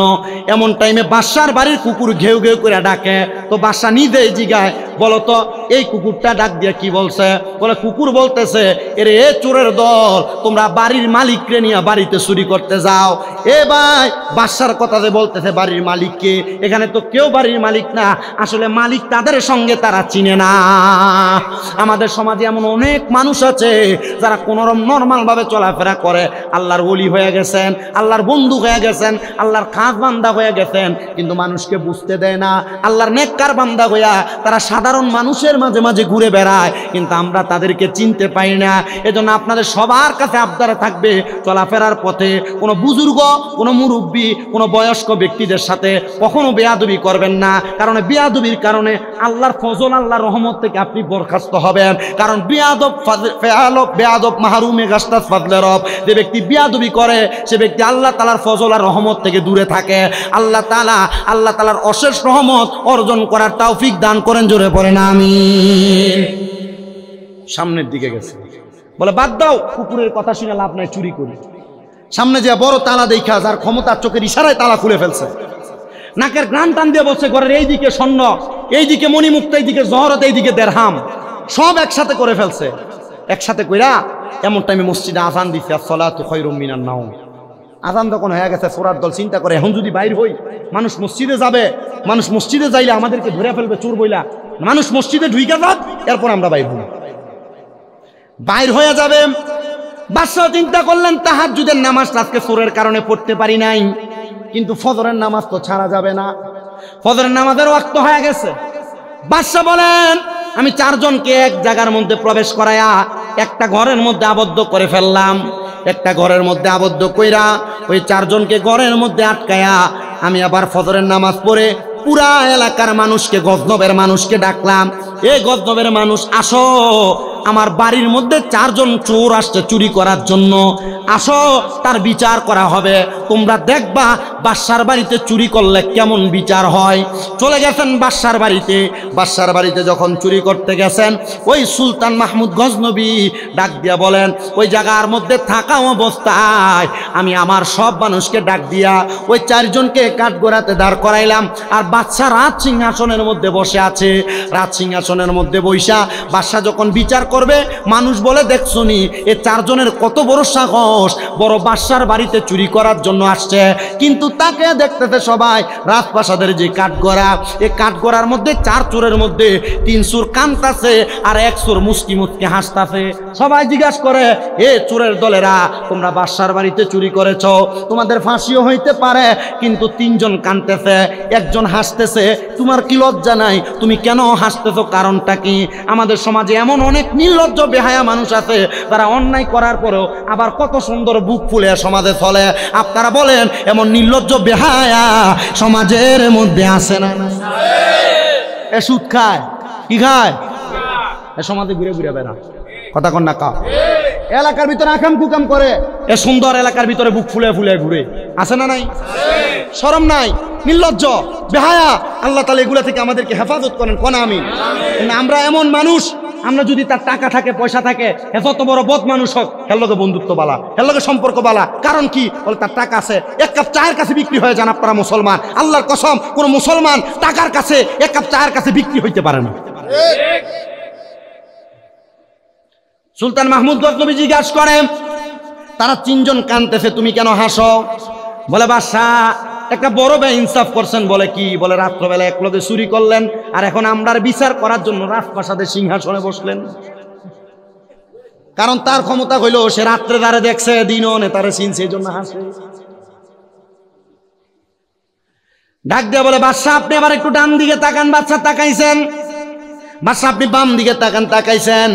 এমন টাইমে বাদশার বাড়ির কুকুর ঘেউ ঘেউ করে ডাকে। তো বাদশা নিজেই জিগায়, বলো তো এই কুকুরটা ডাক দিয়ে কি বলছে? বলে কুকুর বলতেছে, এরে এ চোরের দল, তোমরা বাড়ির মালিককে নিয়ে বাড়িতে চুরি করতে যাও। এ ভাই, বাদশার কথা যে বলতেছে বাড়ির মালিককে, এখানে তো কেউ বাড়ির মালিক না, আসলে মালিক তাদের সঙ্গে তারা চিনে না। আমাদের সমাজে এমন অনেক মানুষ আছে যারা কোনোরকম নর্মাল ভাবে চলাফেরা করে, আল্লাহর ওলি হয়ে গেছেন, আল্লাহর বন্ধু হয়ে গেছেন, আল্লাহর খাস বান্দা হয়ে গেছেন, কিন্তু মানুষকে বুঝতে দেয় না। আল্লাহর নেককার বান্দা হইয়া তারা সাধারণ মানুষের মাঝে মাঝে ঘুরে বেড়ায়, কিন্তু আমরা তাদেরকে চিনতে পাই না। এজন্য আপনাদের সবার কাছে আবদারে থাকবে, চলাফেরার পথে কোনো বুজুর্গ, কোনো মুরব্বী, কোনো বয়স্ক ব্যক্তিদের সাথে কখনো বেয়াদবি করবেন না। কারণ বেয়াদবির কারণে আল্লাহর ফজল, আল্লাহর রহমত থেকে আপনি বরখাস্ত হবেন। কারণ বেয়াদব মাহরুমে গাস্তাস ফাজলে রব, যে ব্যক্তি বেয়াদবি করে সে ব্যক্তি আল্লাহ তাআলার ফজল আর রহমত থেকে দূরে থাকে। আল্লাহ তাআলার অশেষ রহমত অর্জন করার তৌফিক দান করেন। জোরে পড়েন আমিন। সামনের দিকে গেছে, বলে বাদ দাও, কুকুরের কথা শুনে লাভ নাই, চুরি করি। সামনে যে বড় তালা দেখা, যার ক্ষমতার চোখের ইশারায় তালা খুলে ফেলছে, নাকের গ্রান টান দিয়ে বসে, ঘরের এইদিকে স্বর্ণ, এইদিকে মণিমুক্ত, এইদিকে জহরত, এইদিকে দেড়হাম, সব একসাথে করে ফেলছে। একসাথে কইরা এমন টাইমে মসজিদে আজান দিছে, আসসালাতু খায়রুম মিনান নাওম। আজান যখন হয়ে গেছে, চোরার দল চিন্তা করে, এখন যদি বাইর হই, মানুষ মসজিদে যাবে, মানুষ মসজিদে যাইলে আমাদেরকে ধরে ফেলবে চোর বইলা, মানুষ মসজিদে ঢুইকা যাক, এরপর আমরা বাইর হয়ে যাবে। বাদশা চিন্তা করলেন, তাহাজ্জুদের নামাজ আজকে চোরের কারণে পড়তে পারি নাই, কিন্তু ফজরের নামাজ তো ছাড়া যাবে না। ফজরের নামাজের ওয়াক্ত হয়ে গেছে। বাদশা বলেন, আমি 4 জনকে এক জায়গার মধ্যে প্রবেশ করায়া একটা ঘরের মধ্যে আবদ্ধ করে ফেললাম। একটা ঘরের মধ্যে আবদ্ধ কইরা ওই 4 জনকে ঘরের মধ্যে আটকায়া আমি আবার ফজরের নামাজ পড়ে পুরা এলাকার মানুষকে, গজনবের মানুষকে ডাকলাম, এই গজনবের মানুষ আসো, আমার বাড়ির মধ্যে 4 জন চোর আসছে চুরি করার জন্য, আসো তার বিচার করা হবে। তোমরা দেখবা বাদশার বাড়িতে চুরি করলে কেমন বিচার হয়। চলে গেছেন বাদশার বাড়িতে। বাদশার বাড়িতে যখন চুরি করতে গেছেন, ওই সুলতান মাহমুদ গজনবী ডাক দিয়া বলেন, ওই জায়গার মধ্যে থাকা অবস্থায় আমি আমার সব মানুষকে ডাক দিয়া ওই 4 জনকে কাঠগড়াতে দাঁড় করাইলাম। আর বাদশা রাজ সিংহাসনের মধ্যে বসে আছে। রাজ সিংহাসনের মধ্যে বৈশা বাদশা যখন বিচার করবে, মানুষ বলে দেখছনি এ 4 জনের কত বড় সাহস, বড় বাদশার বাড়িতে চুরি করার জন্য আসছে। কিন্তু তাকে দেখতেছে সবাই রাজপ্রাসাদের যে কাঠগড়া, এই কাঠগড়ার মধ্যে 4 চোরের মধ্যে 3 চোর কাঁদতাছে আর 1 চোর মুস্কি মুস্কি হাসতাছে। সবাই জিজ্ঞাসা করে, এ চোরের দলেরা, তোমরা বাদশার বাড়িতে চুরি করেছ, তোমাদের ফাঁসিও হইতে পারে, কিন্তু 3 জন কাঁদতেছে, 1 জন হাসতেছে, তোমার কি লজ্জা নাই? তুমি কেন হাসতেছ? কারণটা কি? আমাদের সমাজে এমন অনেক নির্লজ্জ বেহায়া মানুষ আছে, তারা অন্যায় করার পরেও আবার কত সুন্দর বুক ফুলে সমাজে চলে। আপনারা বলেন, এমন নির্লজ্জ বেহায়া সমাজের মধ্যে আছে না? এ সুদ খায়, কি খায়? এ সমাজে ঘুরে ঘুরে বেড়া, কথা কন না কা? এলাকার ভিতরে আকাম কুকাম করে, এ সুন্দর এলাকার ভিতরে বুক ফুলে ফুলে ঘুরে, আছে না নাই? শরম নাই, নির্লজ্জ বেহায়া। আল্লাহ তাআলা এগুলা থেকে আমাদেরকে হেফাজত করেন, কোন আমিন। আমরা এমন মানুষ, আমরা যদি তার টাকা থাকে, পয়সা থাকে, যত বড় বদ মানুষ হোক, এর লগে বন্ধুত্ব বালা, এর লগে সম্পর্ক বালা। কারণ কি? বলে তার টাকা আছে, 1 কাপ চায়ের কাছে বিক্রি হয়ে যান আপনারা মুসলমান। আল্লাহর কসম, কোন মুসলমান টাকার কাছে 1 কাপ চায়ের কাছে বিক্রি হইতে পারে না। সুলতান মাহমুদ গজনবী জিজ্ঞাসা করে, তারা 3 জন কাঁদতেছে, তুমি কেন হাসো? বলে, বাদশা একটা বড় বেইনসাফ করছেন। বলে কি? বলে, রাত্রবেলা একলগে চুরি করলেন, আর এখন আমরার বিচার করার জন্য রাজপ্রাসাদের সিংহাসনে বসলেন। কারণ তার ক্ষমতা হইল, সে রাত্রে তারে দেখছে, দিনও নেতারে চিনছে, এই জন্য হাসে। ডাক দিয়ে বলে, বাদশা আপনি আবার একটু ডান দিকে তাকান। বাদশা তাকাইছেন। বাদশা আপনি বাম দিকে তাকান, তাকাইছেন।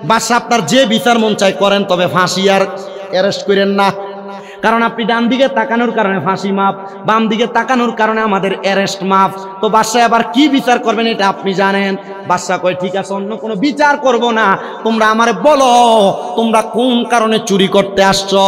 বাদশা আপনার যে বিচার মন চাই করেন, তবে ফাঁসি আর অ্যারেস্ট করেন না। কারণ আপনি ডান দিকে তাকানোর কারণে ফাঁসি মাপ, বাম দিকে তাকানোর কারণে আমাদের অ্যারেস্ট মাপ। তো বাদশা আবার কি বিচার করবেন এটা আপনি জানেন। বাদশা কয়, ঠিক আছে, অন্য কোনো বিচার করব না, তোমরা আমারে বলো তোমরা কোন কারণে চুরি করতে আসছো।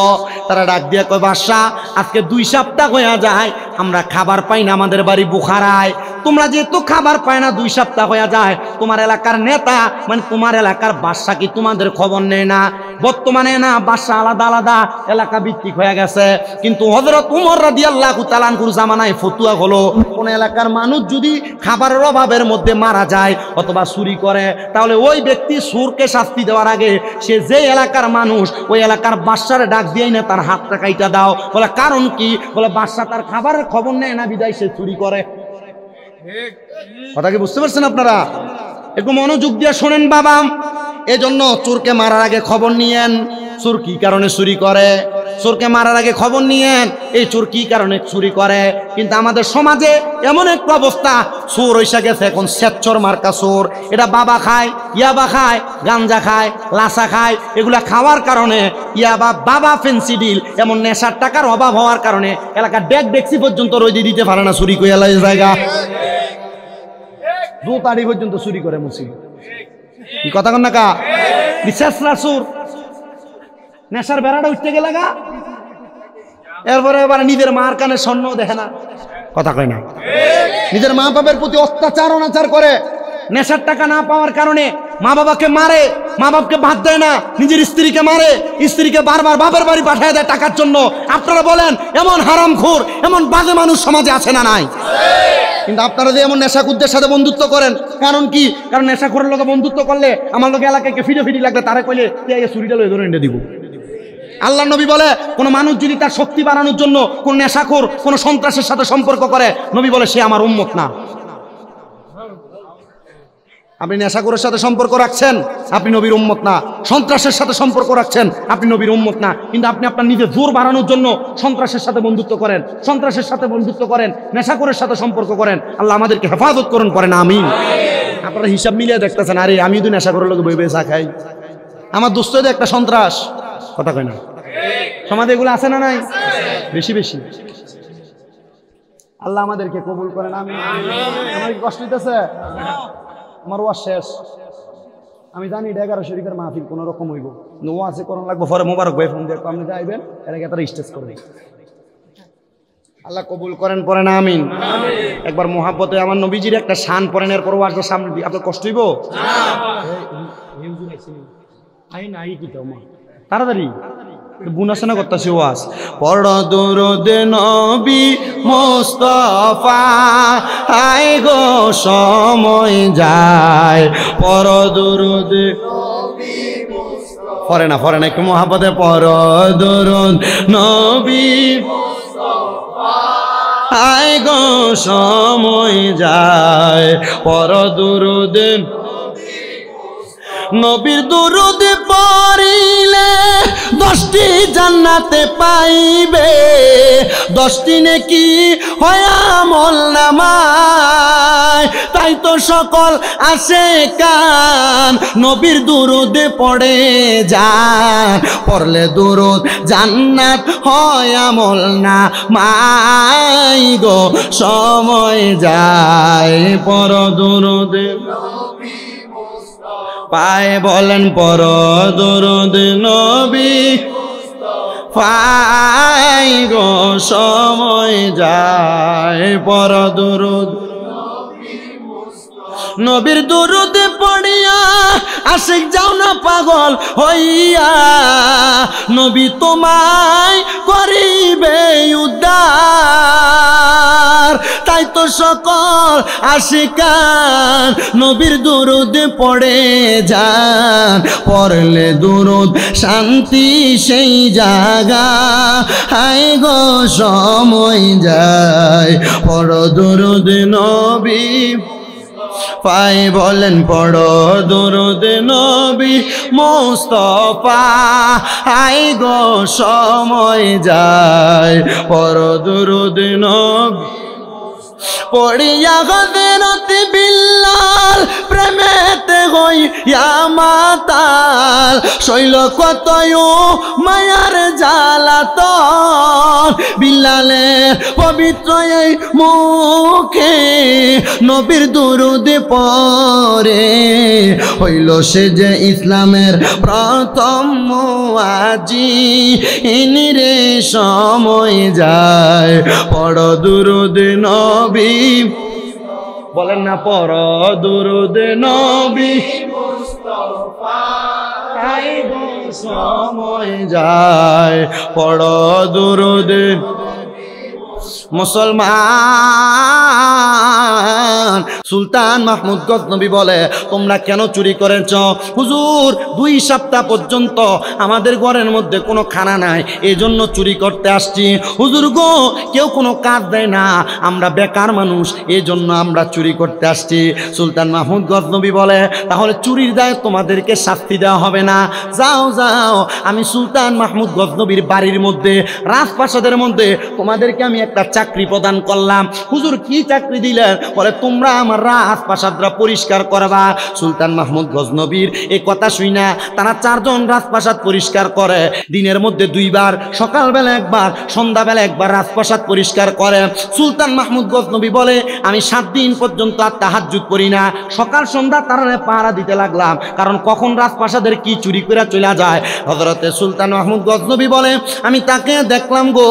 তারা ডাক দিয়ে কয়, বাদশা আজকে 2 সপ্তাহ হয়ে যায় আমরা খাবার পাই না, আমাদের বাড়ি বুখারায়। তোমরা যেহেতু খাবার পায় না, 2 সপ্তাহ হয়ে যায়, তোমার এলাকার নেতা মানে তোমার এলাকার বাদশা কি তোমাদের খবর নেয় না? বর্তমানে না বাদশা আলাদা আলাদা এলাকা ভিত্তিক হয়ে গেছে, কিন্তু হযরত ওমর রাদিয়াল্লাহু তাআলা আনহুর জামানায় ফতুয়া হলো, কোন এলাকার মানুষ যদি খাবারের অভাবের মধ্যে মারা যায় অথবা চুরি করে, তাহলে ওই ব্যক্তি চোরকে শাস্তি দেওয়ার আগে সে যে এলাকার মানুষ, ওই এলাকার বাদশারে ডাক দিয়েই না তার হাতটা কাইটা দাও। বলে, কারণ কি? বলে, বাদশা তার খাবারের খবর নেয় না, বিদায় সে চুরি করে। কথা কি বুঝতে পারছেন আপনারা? একটু মনোযোগ দিয়ে শোনেন বাবা। এজন্য চোরকে মারার আগে খবর নিয়েন, চোর কি কারণে চুরি করে। চোরকে মারার আগে খবর নিয়েন, এই চোর কি কারণে চুরি করে। কিন্তু আমাদের সমাজে এমন একটা অবস্থা, চোর হইসা গেছে এখন স্বেচ্ছর মার্কা চোর। এটা বাবা খায়, ইয়াবা খায়, গাঞ্জা খায়, লাসা খায়। এগুলা খাওয়ার কারণে ইয়াবা, বাবা, ফেন্সিডিল, এমন নেশার টাকার অভাব হওয়ার কারণে এলাকার ডেক ডেক্সি পর্যন্ত রোজি দিতে পারে না, চুরি করে এলাই জায়গা দুতাড়ি পর্যন্ত চুরি করে মুসি। কি কথা কন না কা? বিশ্বাসরা চোর, নেশার বেড়াটা উঠতে গেলে গা, এরপরে এবার নিজের মার কানে স্বর্ণ দেখে না, কথা কয় না। নিজের মা বাবার প্রতি অত্যাচার অনাচার করে, নেশার টাকা না পাওয়ার কারণে মা বাবাকে মারে, মা বাবাকে ভাত দেয় না, নিজের স্ত্রীকে মারে, স্ত্রীকে বারবার বাপের বাড়ি পাঠিয়ে দেয় টাকার জন্য। আপনারা বলেন, এমন হারামখোর, এমন বাজে মানুষ সমাজে আছে না নাই? কিন্তু আপনারা যে এমন নেশাকুরদের সাথে বন্ধুত্ব করেন, কারণ কি? কারণ নেশাখোরের লোকে বন্ধুত্ব করলে আমার লোকে এলাকায় ফিরে ফিরি লাগলে তারা কইলে চুরিটা লয়ে ধরে এনে দিব। আল্লাহ নবী বলে, কোন মানুষ যদি তার শক্তি বাড়ানোর জন্য কোন নেশাখোর, কোন সন্ত্রাসের সাথে সম্পর্ক করে, নবী বলে সে আমার উম্মত না। আপনি নেশাখোরের সাথে সম্পর্ক রাখছেন, আপনি নবীর উম্মত না। সন্ত্রাসের সাথে সম্পর্ক রাখছেন, আপনি নবীর উম্মত না। কিন্তু আপনি আপনার নিজের জোর বাড়ানোর জন্য সন্ত্রাসের সাথে বন্ধুত্ব করেন, সন্ত্রাসের সাথে বন্ধুত্ব করেন, নেশাখোরের সাথে সম্পর্ক করেন। আল্লাহ আমাদেরকে হেফাজত করুন, করেন আমিন। আপনারা হিসাব মিলিয়ে দেখতেছেন, আরে আমি তো নেশাখোরের লোক বই বই চা খাই, আমার দোস্ত একটা সন্ত্রাস, কথা কয় না? সমাজে এগুলো আছে না নাই? বেশি বেশি। আল্লাহ আমাদেরকে কবুল করেন, আমিন। আমার কি কষ্ট হইতেছে? আমার ওয়াজ শেষ। আমি জানি এটা 11 শরীফের মাহফিল কোন রকম হইব, ওয়াজে করণ লাগবো। পরে মোবারক ভাই ফোন দিয়ে আপনি যাইবেন, এর আগে তারা স্টেজ করবে। আল্লাহ কবুল করেন, পড়েন আমিন। একবার মোহাব্বতে আমার নবীজির একটা শান পড়েন, এরপর ওয়াজের সামনে দিয়ে আপনার কষ্ট হইব? তাড়াতাড়ি বুনাশোনা করতেছি ওয়াজ। পড় দুরুদ নবী মুস্তাফা, আয় গো সময় যায়। পড় দুরুদ নবী মুস্তাফা, পড়ে না একটু মোহাব্বতে পড় দুরুদ নবী মুস্তাফা, আয় গো সময় যায়। পড় দুরুদ নবীর দুরুদ পড়িলে 10টি জান্নাতে পাইবে, 10টি নেকি হয় আমল নামায়। তাই তো সকল আশিকান নবীর দুরুদ পড়ে যান, পড়লে দুরুদ জান্নাত হয় আমল নামায় গো সময় যায়। পড় দুরুদ পায়, বলেন পড় দুরুদ নবী পায় গো সময় যায়। পড় দুরুদ নবীর দুরুদ পড়িয়া আশিক যাও না পাগল হইয়া, নবী তোমায় করিবে উদ্ধার। তাই তো সকল আশিকান নবীর দুরুদ পড়ে যান, পড়লে দুরুদ শান্তি সেই জায়গা, হায় গো সময় যায়। পড় দুরুদ নবী পাই, বলেন পড় দুরুদ নবী মুস্তাফা, আয় গো সময় যায়। পড় দুরুদ নবী পড়িয়া হযরত বিল্লাল প্রেমেতে হইয়া মাতাল, শৈল কতয় মায়ার জ্বালাতন। বিল্লালের পবিত্র এই মুখে নবীর দুরুদ পড়ে, হইল সে যে ইসলামের প্রথম মুয়াজ্জিন রে সময় যায়। পড় দুরুদ নবী, বলেন না পড় দুরুদ নবী মুস্তাফা, আয় গো সময় যায়। পড় দুরুদ মুসলমান। সুলতান মাহমুদ গজনবী বলে, তোমরা কেন চুরি করেছ? হুজুর 2 সপ্তাহ পর্যন্ত আমাদের ঘরের মধ্যে কোনো খানা নাই, এই জন্য চুরি করতে আসছি। হুজুর গো, কেউ কোনো কাজ দেয় না, আমরা বেকার মানুষ, এই জন্য আমরা চুরি করতে আসছি। সুলতান মাহমুদ গজনবী বলে, তাহলে চুরির দায়ে তোমাদেরকে শাস্তি দেওয়া হবে না, যাও যাও, আমি সুলতান মাহমুদ গজনবীর বাড়ির মধ্যে রাজপ্রাসাদের মধ্যে তোমাদেরকে আমি একটা চাকরি প্রদান করলাম। হুজুর কি চাকরি দিলেন? বলে, তোমরা আমার রাজপ্রাসাদরা পরিষ্কার করবা। সুলতান মাহমুদ গজনবীর এই কথা শুইনা তারা 4 জন রাজপ্রাসাদ পরিষ্কার করে, দিনের মধ্যে 2 বার, সকালবেলা একবার, সন্ধ্যাবেলা একবার রাজপ্রাসাদ পরিষ্কার করে। সুলতান মাহমুদ গজনবী বলে, আমি 7 দিন পর্যন্ত আর তাহাজ্জুদ করি না, সকাল সন্ধ্যা তারা পাহারা দিতে লাগলাম, কারণ কখন রাজপ্রাসাদের কি চুরি করে চলে যায়। হযরতে সুলতান মাহমুদ গজনবী বলে, আমি তাকে দেখলাম গো,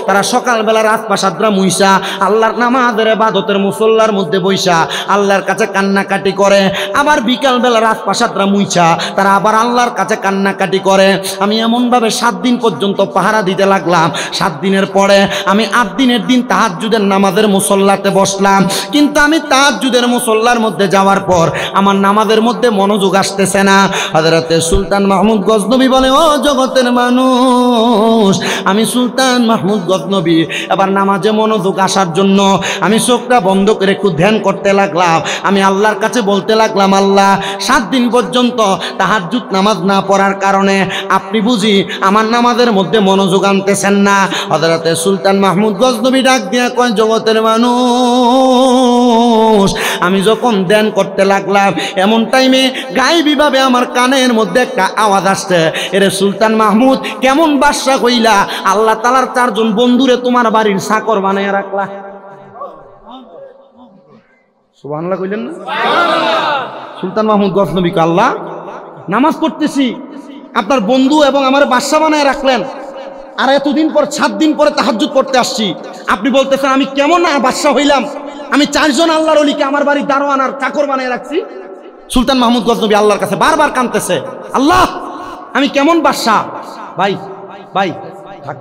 তারা সকালবেলা রাজপ্রাসাদরা মুইসা আল্লাহর নামাজের ইবাদতের মুসল্লার মধ্যে বইসা আল্লাহর কাছে কান্নাকাটি করে, আবার বিকালবেলা রাজপ্রাসাদরা মুইসা তারা আবার আল্লাহর কাছে কান্নাকাটি করে। আমি এমনভাবে 7 দিন পর্যন্ত পাহারা দিতে লাগলাম। 7 দিনের পরে আমি 8 দিনের দিন তাহাজ্জুদের নামাজের মুসল্লাতে বসলাম, কিন্তু আমি তাহাজ্জুদের মুসল্লার মধ্যে যাওয়ার পর আমার নামাজের মধ্যে মনোযোগ আসতেছে না। হযরতে সুলতান মাহমুদ গজনবী বলে, ও জগতের মানুষ, আমি সুলতান মাহমুদ গজনবী এবার নামাজে মনোযোগ আসার জন্য আমি চোখটা বন্ধ করে একটু ধ্যান করতে লাগলাম। আমি আল্লাহর কাছে বলতে লাগলাম, আল্লাহ 7 দিন পর্যন্ত তাহাজ্জুদ নামাজ না পড়ার কারণে আপনি বুঝি আমার নামাজের মধ্যে মনোযোগ আনতেছেন না। হযরতে সুলতান মাহমুদ গজনবী ডাক দিয়া কয়, জগতের মানুষ, আমি যখন ধ্যান করতে লাগলাম এমন টাইমে গায়েবীভাবে আমার কানের মধ্যে একটা আওয়াজ আসছে, এরে সুলতান মাহমুদ, কেমন বাদশা কইলা, আল্লাহ তাআলার 4 জন বন্ধুরে তোমার বাড়ির চাকর বানায় রাখলা। সুবহানাল্লাহ কইলেন না? সুলতান মাহমুদ গজনবী কে আল্লাহ নামাজ পড়তেছি, আপনার বন্ধু এবং আমার বাদশা বানায় রাখলেন, আর এতদিন পর 7 দিন পরে তাহাজ্জুদ পড়তে আসছি, আপনি বলতেছেন আমি কেমন না বাদশা হইলাম, আমি 4 জন আল্লাহর ওলিকে আমার বাড়ির দারোয়ান আর চাকর বানায় রাখছি। সুলতান মাহমুদ গজনবী আল্লাহর কাছে বারবার কাঁদতেছে, আল্লাহ আমি কেমন বাদশা। ভাই ভাই থাক,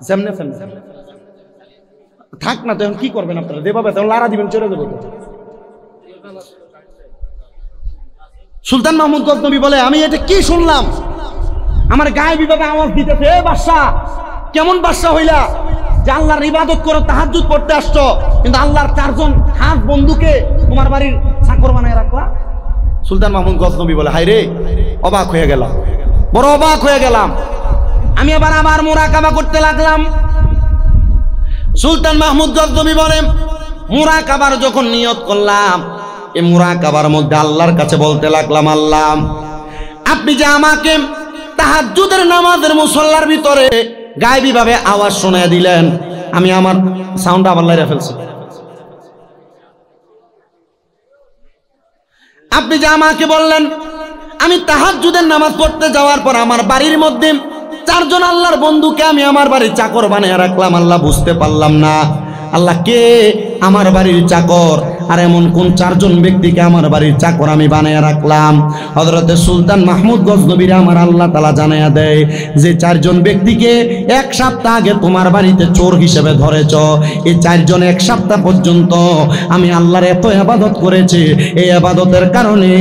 যেমনে থাক না, তো এখন কি করবেন আপনারা? দেবাবে তখন লারা দিবেন, চলে দেবো। সুলতান মাহমুদ গজনবী বলে আমি এটা কি শুনলাম, আমার গায়ে বিভাবে আওয়াজ দিতেছে, এ বাদশা কেমন বাদশা হইলা যে আল্লাহর ইবাদত করো, তাহাজ্জুদ পড়তে আসছো, কিন্তু আল্লাহর 4 জন খাস বন্ধুকে তোমার বাড়ির চাকর বানায় রাখলা। সুলতান মাহমুদ গজনবী বলে হায় রে, অবাক হয়ে গেলাম, বড় অবাক হয়ে গেলাম। আমি আবার আমার মুরাকাবা করতে লাগলাম। সুলতান মাহমুদ গজনবী বলে মুরাকাবার যখন নিয়ত করলাম, এই মুরাকাবার মধ্যে আল্লাহর কাছে বলতে লাগলাম, আল্লাহ আপনি যে আমাকে তাহাজ্জুদের নামাজের মুসল্লার ভিতরে গায়েবী ভাবে আওয়াজ শোনায় দিলেন, আমি আমার সাউন্ড আবার লাইরা ফেলছি, আপনি যে আমাকে বললেন আমি তাহাজ্জুদের নামাজ পড়তে যাওয়ার পর আমার বাড়ির মধ্যে 4 জন আল্লাহর বন্ধুকে আমি আমার বাড়ির চাকর বানিয়ে রাখলাম, আল্লাহ বুঝতে পারলাম না আল্লাহ কে আমার বাড়ির চাকর, আর এমন কোন 4 জন ব্যক্তিকে আমার বাড়ির চাকর আমি বানায় রাখলাম। হযরতে সুলতান মাহমুদ গজনবীর আমার আল্লাহ তাআলা জানায়া দেয় যে 4 জন ব্যক্তিকে 1 সপ্তাহ আগে তোমার বাড়িতে চোর হিসেবে ধরেছ, এই 4 জন 1 সপ্তাহ পর্যন্ত আমি আল্লাহর এত ইবাদত করেছি, এই ইবাদতের কারণে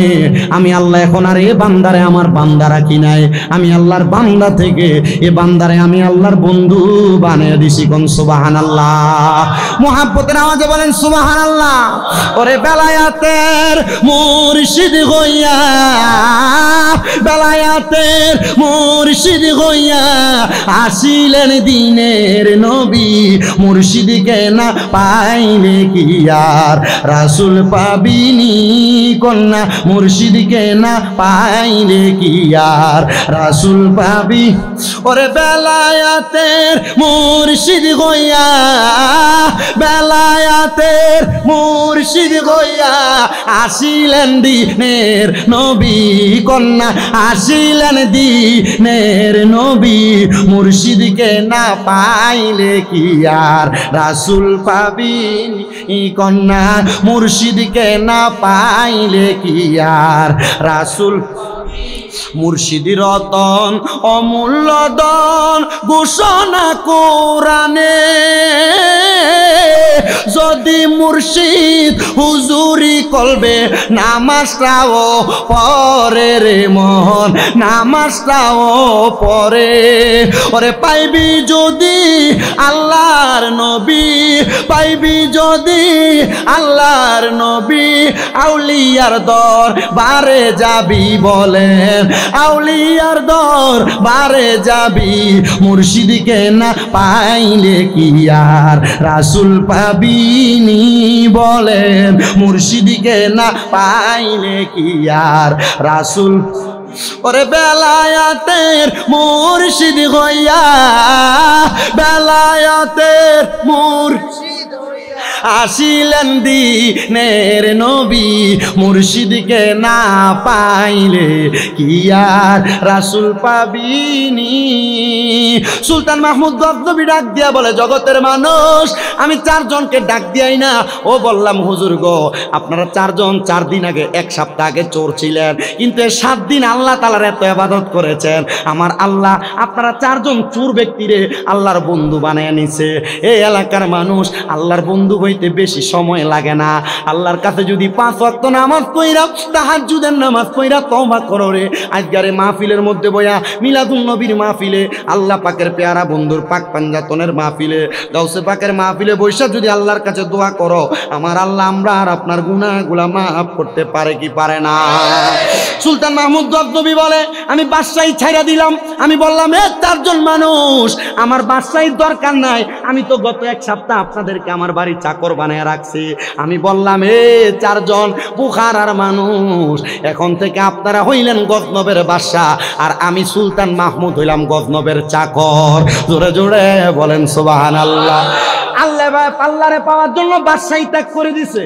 আমি আল্লাহ এখন আর এই বান্দারে আমার বান্দা রাখি নাই, আমি আল্লাহর বান্দা থেকে এই বান্দারে আমি আল্লাহর বন্ধু বানিয়ে দিছি। কোন সুবহানাল্লাহ, মুহাব্বতের আওয়াজে বলেন সুবহানাল্লাহ। ওরে বেলায়াতের মুর্শিদ হইয়া, বেলায়াতের মুর্শিদ হইয়া আসিলেন দিনের নবী, মুর্শিদকে না পাইলে কি আর রাসূল পাবিনি কন্যা, মুর্শিদকে না পাইলে কি আর রাসূল পাবি। ওরে বেলায়াতের মুর্শিদ হইয়া, বেলায়াতের মুর্শিদ হইয়া আসিলেন দিনের নবী কন্যা, আসিলেন দিনের নবী, মুর্শিদকে না পাইলে কি আর রাসূল পাবিনি কন্যা, মুর্শিদকে না পাইলে কি আর রাসূল। মুর্শিদি রতন অমূল্য দন ঘোষণা কোরআনে, যদি মুর্শিদ হুজুরি কলবে নামাজটাও পরে রে মন, নামাজটাও পরে। ওরে পাইবি যদি আল্লাহর নবী, পাইবি যদি আল্লাহর নবী, আউলিয়ার দর বারে যাবি বলেন, আউলিয়ার দর বারে যাবি, মুর্শিদকে না পাইলে কি আর রাসূল পাবিনি বলেন, মুর্শিদকে না পাইলে কি আর রাসূল। ওরে বেলায়াতের মুর্শিদ হইয়া, বেলায়াতের মুর্শিদ আসিলেন দিনের নবী, মুর্শিদকে না পাইলে কি আর রাসূল পাবিনি। সুলতান মাহমুদ গজনবী ডাক দিয়া বলে জগতের মানুষ, আমি 4 জনকে ডাক দিয়াই না, ও বললাম হুজুর গো আপনারা 4 জন 4 দিন আগে 1 সপ্তাহ আগে চোর ছিলেন, কিন্তু 7 দিন আল্লাহ তাআলার এত ইবাদত করেছেন, আমার আল্লাহ আপনারা 4 জন চোর ব্যক্তিরে আল্লাহর বন্ধু বানায় নিছে। এই এলাকার মানুষ আল্লাহর বন্ধু হইতে বেশি সময় লাগে না, আল্লাহর কাছে যদি 5 ওয়াক্ত নামাজ পড়া, তাহাজ্জুদের নামাজ পড়া তওবা করো রে, আজকের মাহফিলের মধ্যে বয়া মিলাদুন নবীর মাহফিলে, আল্লাহ পাকের পেয়ারা বন্ধুর পাক পাঞ্জাতনের মাহফিলে, গাউসে পাকের মাহফিলে বৈশা যদি আল্লাহর কাছে দোয়া করো, আমার আল্লাহ আমরা আর আপনার গুনাহগুলো মাফ করতে পারে কি পারে না। সুলতান মাহমুদ গজনবী বলে আমি বাদশাহী ছাইরা দিলাম, আমি বললাম এ 4 জন মানুষ আমার বাদশাহীর দরকার নাই, আমি তো গত 1 সপ্তাহ আপনাদেরকে আমার বাড়ির চাকর বানায় রাখছি, আমি বললাম এ 4 জন বুখারার মানুষ, এখন থেকে আপনারা হইলেন গজনবের বাদশা, আর আমি সুলতান মাহমুদ হইলাম গজনবের চাকর। জোরে জোরে বলেন সুবহানাল্লাহ। আল্লাহ ভাই পাল্লারে পাওয়ার জন্য বাদশাহী ত্যাগ করে দিছে,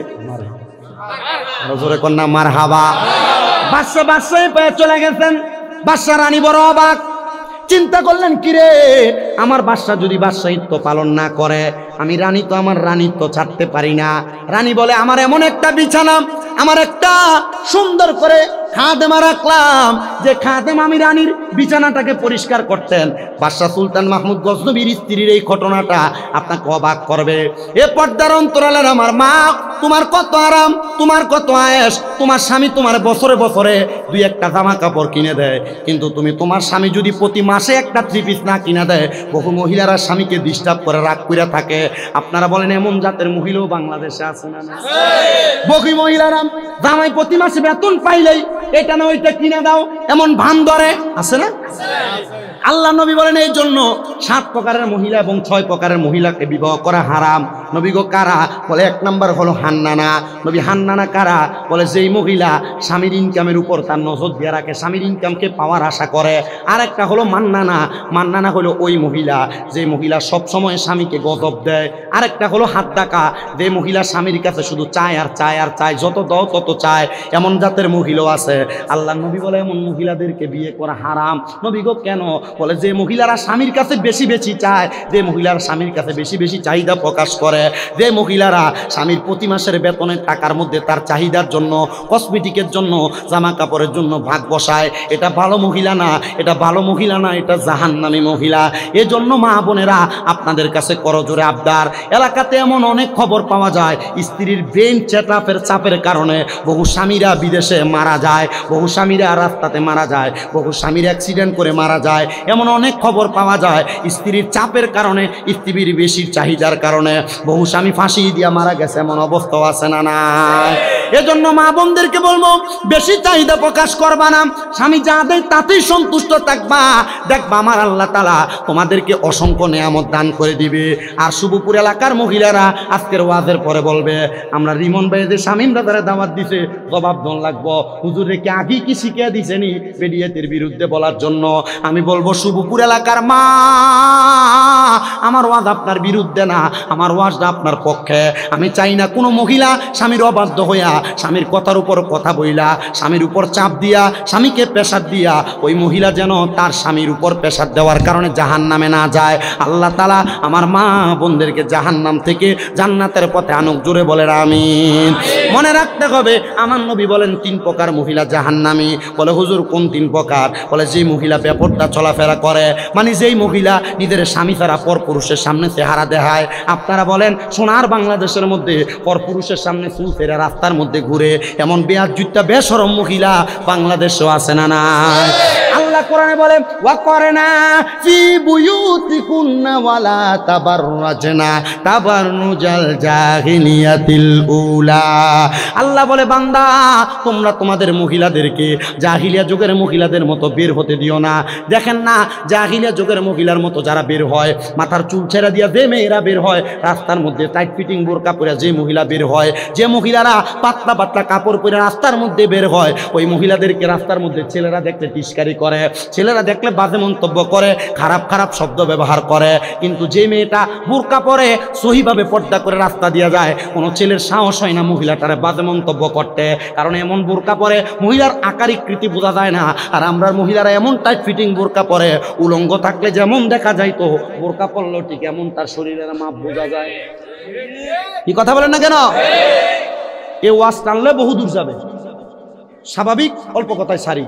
জোরে কন্যা মারহাবা। বাদশা বাদশাহী পেয়ে চলে গেছেন। বাদশা রানী বড় অবাক, চিন্তা করলেন কিরে আমার বাদশা যদি বাদশাহিত্ব পালন না করে, আমি রানী তো আমার রানীত্ব ছাড়তে পারি না। রানী বলে আমার এমন একটা বিছানা, আমার একটা সুন্দর করে খাদেমা রাখলাম, যে খাদেম আমি রানীর বিছানাটাকে পরিষ্কার করতেন। বাদশাহ সুলতান মাহমুদ গজনবীর স্ত্রীর এই ঘটনাটা আপনাকে অবাক করবে। এ পর্দার অন্তরালের আমার মা, তোমার কত আরাম, তোমার কত আয়েশ, তোমার স্বামী তোমার বছরে বছরে দুই একটা জামা কাপড় কিনে দেয়, কিন্তু তুমি তোমার স্বামী যদি প্রতি মাসে একটা থ্রি পিস না কিনে দেয়, বহু মহিলারা স্বামীকে ডিস্টার্ব করে রাগ করে থাকে। আপনারা বলেন এমন জাতের মহিলাও বাংলাদেশে আছে না? বহু মহিলারা জামাই প্রতি মাসে বেতন পাইলেই এটা না ওইটা কিনে দাও এমন ভান ধরে, আছে না? আল্লাহ নবী বলেন এই জন্য 7 প্রকারের মহিলা এবং 6 প্রকারের মহিলাকে বিবাহ করা হারাম। নবী গো কারা? বলে 1 নাম্বার হলো হান্নানা। নবী হান্নানা কারা? বলে যেই মহিলা স্বামীর ইনকামের উপর তার নজর দিয়ে রাখে, স্বামীর ইনকামকে পাওয়ার আশা করে। আর একটা হলো মান্নানা। মান্নানা হলো ওই মহিলা যে মহিলা সব সময় স্বামীকে গজব দেয়। আর একটা হলো হাদ্দাকা, যে মহিলা স্বামীর কাছে শুধু চায় আর চায় আর চায়, যত দাও তত চায়, এমন জাতের মহিলাও আছে। আল্লাহ নবী বলে এমন মহিলাদেরকে বিয়ে করা হারাম। নবী গো কেন? বলে যে মহিলারা স্বামীর কাছে বেশি বেশি চায়, যে মহিলারা স্বামীর কাছে বেশি বেশি চাহিদা প্রকাশ করে, যে মহিলারা স্বামীর প্রতি মাসের বেতনের টাকার মধ্যে তার চাহিদার জন্য, কসমেটিকের জন্য, জামা কাপড়ের জন্য ভাগ বসায়, এটা ভালো মহিলা না, এটা ভালো মহিলা না, এটা জাহান্নামী মহিলা। এজন্য মা বোনেরা আপনাদের কাছে করজোরে আবদার, এলাকাতে এমন অনেক খবর পাওয়া যায় স্ত্রীর ব্রেন চাপের কারণে বহু স্বামীরা বিদেশে মারা যায়, বহু স্বামীরা রাস্তাতে মারা যায়, বহু স্বামীর অ্যাক্সিডেন্ট করে মারা যায়। এমন অনেক খবর পাওয়া যায় স্ত্রীর চাপের কারণে, স্ত্রীর বেশি চাহিদার কারণে বহু স্বামী ফাঁসি দিয়া মারা গেছে, এমন অবস্থা আছে না নাই? এজন্য মা বোনদেরকে বলবো বেশি চাহিদা প্রকাশ করবা না, স্বামী যা দেয় তাতেই সন্তুষ্ট থাকবা। দেখবা আমার আল্লাহ তাআলা তোমাদেরকে অসংখ্য নেয়ামত দান করে দিবে। আর শুভপুর এলাকার মহিলারা আজকের ওয়াজের পরে বলবে আমরা রিমন ভাই যে শামীমরা তারা দাওয়াত দিছে জবাব দন লাগবো, হুজুর রেখে আগে কি শিখিয়ে দিছেনি বেডিয়াতের বিরুদ্ধে বলার জন্য। আমি বলবো শুভপুর এলাকার মা, আমার ওয়াজ আপনার বিরুদ্ধে না, আমার ওয়াজটা আপনার পক্ষে। আমি চাই না কোনো মহিলা স্বামীর অবাধ্য হইয়া, স্বামীর কথার উপর কথা বইলা, স্বামীর উপর চাপ দিয়া, স্বামীকে প্রেসার দিয়া ওই মহিলা যেন তার স্বামীর উপর প্রেসার দেওয়ার কারণে জাহান্নামে না যায়। আল্লাহ তাআলা আমার মা বোনদেরকে জাহান্নাম থেকে জান্নাতের পথে আনুক, জোরে বলে আমিন। মনে রাখতে হবে আমার নবী বলেন 3 প্রকার মহিলা জাহান্নামী। বলে হুজুর কোন 3 প্রকার? বলে যেই মহিলা বেপরদা চলাফেরা করে, মানে যেই মহিলা নিজের স্বামী ছাড়া পরপুরুষের সামনে চেহারা দেখায়। আপনারা বলেন সোনার বাংলাদেশের মধ্যে পরপুরুষের সামনে চুল ফেরা রাস্তার মধ্যে ঘুরে এমন বেয়াজ্জুতা বেশরম মহিলা বাংলাদেশেও আছে না নাই? আল্লাহ কোরআনে বলে ওয়াকরনা ফি বুয়ুতিকুন্না ওয়ালা তাবাররাজনা তাবাররুজাল জাহিলিয়াতিল উলা। আল্লাহ বলে বান্দা তোমরা তোমাদের মহিলাদেরকে জাহিলিয়া যুগের মহিলাদের মতো বের হতে দিও না। দেখেন না জাহিলিয়া যুগের মহিলার মতো যারা বের হয়, মাথার চুল ছেড়া দিয়া যে মেয়েরা বের হয়, রাস্তার মধ্যে টাইট ফিটিং বোরকা পরে যে মহিলা বের হয়, যে মহিলারা পাতলা পাতলা কাপড় পরে রাস্তার মধ্যে বের হয়, ওই মহিলাদেরকে রাস্তার মধ্যে ছেলেরা দেখলে টিস্কারি করে, ছেলেরা দেখলে বাজে মন্তব্য করে, খারাপ খারাপ শব্দ ব্যবহার করে। কিন্তু যে মেয়েটা বোরকা পরে সহিভাবে পর্দা করে রাস্তা দিয়া যায়, কোনো ছেলের সাহস হয় না মহিলাটারে বাজে মন্তব্য করতে, কারণ এমন বোরকা পরে মহিলার আকারিকৃতি বোঝা যায় না। আর আমরা মহিলারা এমন টাইট ফিটিং বোরকা পরে, উলঙ্গ থাকলে যেমন দেখা যায় তো বোরকা পরলেও ঠিক এমন তার শরীরের মাপ বোঝা যায়। কি কথা বলেন না কেন? এ ওয়াজ টানলে বহু দূর যাবে। স্বাভাবিক অল্প কথায় সারি।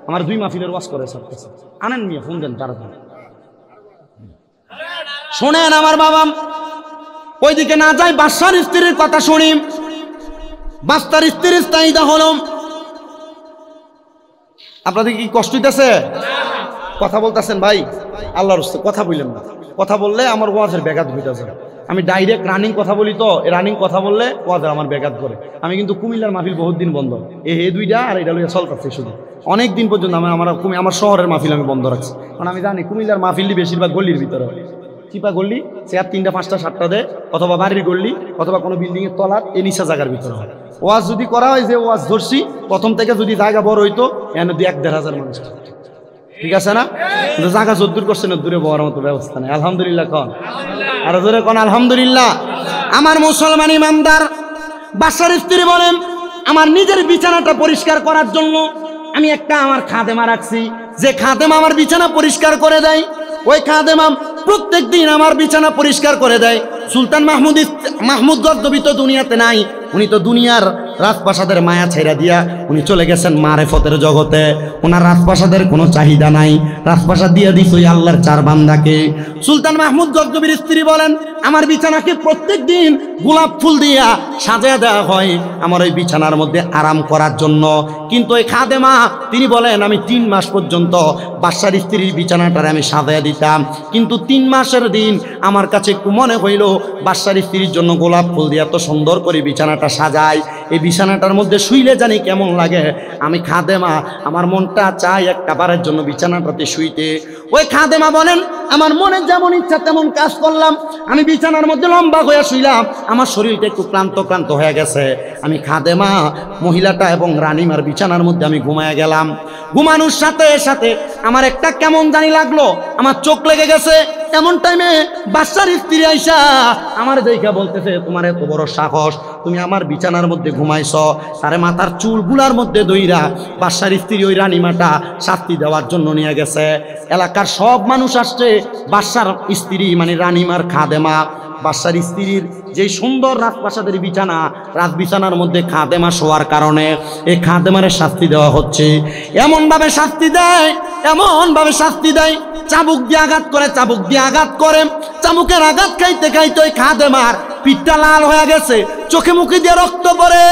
আমার 2 মাহফিলের ওয়াজ করে সবকিছু আনেন নিয়ে ফোন দেন তারা শোনেন। আমার বাবা ওইদিকে না যায়, বাদশার স্ত্রীর কথা শুনি। বাদশার স্ত্রীর চাহিদা হলো, আপনাদের কি কষ্ট হইতেছে? কথা বলতেছেন ভাই, আল্লাহর রাস্তে কথা বললেন না। কথা বললে আমার ওয়াজের ব্যাঘাত হইতেছে। আমি ডাইরেক্ট রানিং কথা বলি, তো রানিং কথা বললে ওয়াজের আমার ব্যাঘাত করে। আমি কিন্তু কুমিল্লার মাহফিল বহুত দিন বন্ধ, এই 2টা আর এটা লইয়া চলতেছে শুধু অনেক দিন পর্যন্ত। আমার শহরের মাহফিল আমি বন্ধ রাখছি, কারণ আমি জানি কুমিল্লার মাহফিলটি বেশিরভাগ গল্লির ভিতরে হয়। চিপা গল্লি, চেয়ার 3টা 5টা 7টা দেয়, অথবা বাড়ির গল্লি, অথবা কোনো বিল্ডিংয়ের তলার এই নিচা জায়গার ভিতরে হয়। ওয়াজ যদি করা হয়, যে ওয়াজ ধরছি প্রথম থেকে যদি জায়গা বড় হইতো, এখানে 2-1-1.5 হাজার মানুষ, ঠিক আছে না? কিন্তু জায়গা যদ্দূর করছে না, দূরে বড় মতো ব্যবস্থা নেই। আলহামদুলিল্লাহ কন, আর জোরে কন আলহামদুলিল্লাহ। আমার মুসলমান ইমানদার, বাদশার স্ত্রী বলেন আমার নিজের বিছানাটা পরিষ্কার করার জন্য আমি একটা আমার খাদেমা রাখছি, যে খাদেমা আমার বিছানা পরিষ্কার করে দেয়। ওই খাদেমা প্রত্যেক দিন আমার বিছানা পরিষ্কার করে দেয়। সুলতান মাহমুদ গজনবী তো দুনিয়াতে নাই, উনি তো দুনিয়ার রাজপ্রাসাদের মায়া ছেড়ে দিয়া উনি চলে গেছেন মারেফতের জগতে। ওনার রাজপ্রাসাদের কোনো চাহিদা নাই, রাজপ্রাসাদ দিয়ে দিস ওই আল্লাহর চার বান্দাকে। সুলতান মাহমুদ গজনবীর স্ত্রী বলেন, আমার বিছানাকে প্রত্যেক দিন গোলাপ ফুল দিয়া সাজিয়ে দেওয়া হয় আমার ওই বিছানার মধ্যে আরাম করার জন্য। কিন্তু ওই খাদেমা তিনি বলেন, আমি 3 মাস পর্যন্ত বাদশার স্ত্রীর বিছানাটারে আমি সাজিয়ে দিতাম, কিন্তু 3 মাসের দিন আমার কাছে একটু মনে হইল বাদশার স্ত্রীর জন্য গোলাপ ফুল দিয়ে এত সুন্দর করে বিছানাটা সাজাই, এই বিছানাটার মধ্যে শুইলে জানি কেমন লাগে। আমি খাদেমা, আমার মনটা চাই একটা বারের জন্য বিছানাটাতে শুইতে। ওই খাদেমা বলেন, আমার মনে যেমন ইচ্ছা তেমন কাজ করলাম, আমি বিছানার মধ্যে লম্বা হয়ে শুইলাম, আমার শরীরটা একটু ক্লান্ত হয়ে গেছে। আমি খাদেমা মহিলাটা এবং রানীমার বিছানার মধ্যে আমি ঘুমায় গেলাম। ঘুমানোর সাথে সাথে আমার একটা কেমন জানি লাগলো, আমার চোখ লেগে গেছে। এমন টাইমে বাদশার স্ত্রী আইসা আমার দেখা বলতেছে, তোমার এত বড় সাহস, তুমি আমার বিছানার মধ্যে ঘুমাইছ। তারে মাথার চুলগুলার মধ্যে দইরা বাদশার স্ত্রী ওই রানীমাটা শাস্তি দেওয়ার জন্য নিয়ে গেছে। এলাকার সব মানুষ আসছে, বাদশার স্ত্রী মানে রানীমার খাদেমা, বাদশার স্ত্রীর যে সুন্দর রাজপ্রাসাদের বিছানা, রাজবিছানার মধ্যে খাদেমা শোয়ার কারণে এই খাদেমারে শাস্তি দেওয়া হচ্ছে। এমনভাবে শাস্তি দেয়, চাবুক দিয়ে আঘাত করে, চাবুকের আঘাত খাইতে খাইতে ওই খাদেমার পিঠটা লাল হয়ে গেছে, চোখে মুখে দিয়ে রক্ত পড়ে।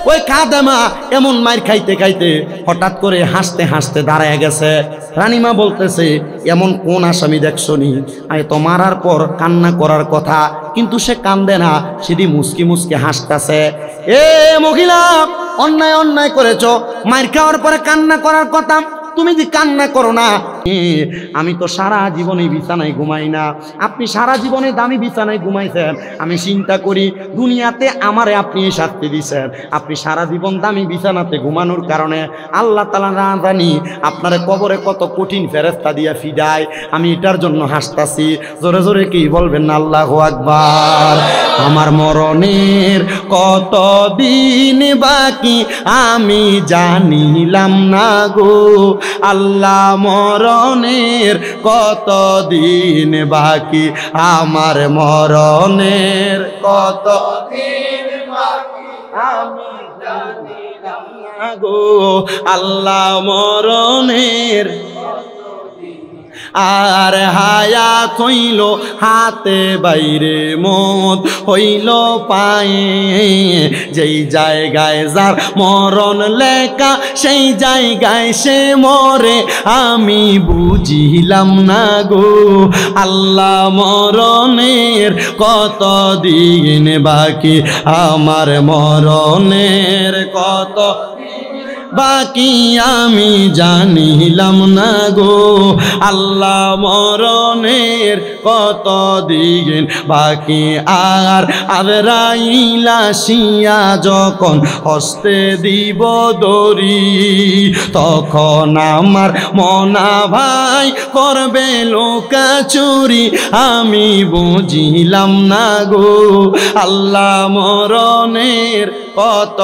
ওই খাদেমা এমন মাইর খাইতে খাইতে হঠাৎ করে হাসতে হাসতে দাঁড়ায় গেছে। রানীমা বলতেছে, এমন কোন আসামি দেখছো নি, আয় তো মারার পর কান্না করার কথা, কিন্তু সে কান্দে না, সেদি মুসকি মুসকি হাসতেছে। এ মহিলা, অন্যায় করেছো, মাইর খাওয়ার পরে কান্না করার কথা, তুমি যে কান্না করো না। আমি তো সারা জীবনে বিছানায় ঘুমাই না, আপনি সারা জীবনে দামি বিছানায় ঘুমাইছেন। আমি চিন্তা করি দুনিয়াতে আমারে আপনি শাস্তি দিছেন, আপনি সারা জীবন দামি বিছানাতে ঘুমানোর কারণে আল্লাহ তাআলা না জানি আপনারে কবরে কত কঠিন ফেরেশতা দিয়া ফিদায়। আমি এটার জন্য হাসতাছি। জোরে জোরে কি বলবেন না আল্লাহু আকবার। আমার মরণের কত দিন বাকি আমি জানিলাম না গো আল্লাহ, মরণের কত দিন বাকি, আমার মরণের কত দিন বাকি আমি জানিলাম না গো আল্লাহ, মরণের আর হায়াত হইল হাতে বাইরে, মত হইল পায়ে, যেই জায়গায় যার মরণ লেখা সেই জায়গায় সে মরে, আমি বুঝিলাম না গো আল্লাহ, মরণের কত দিন বাকি, আমার মরণের কত বাকি আমি জানিলাম না গো আল্লাহ, মরণের কত দিন বাকি। আর আজরাইল আসিয়া যখন হস্তে দিব দড়ি, তখন আমার মনা ভাই করবে লোকাচুরি, আমি বুঝিলাম না গো আল্লাহ, মরণের কত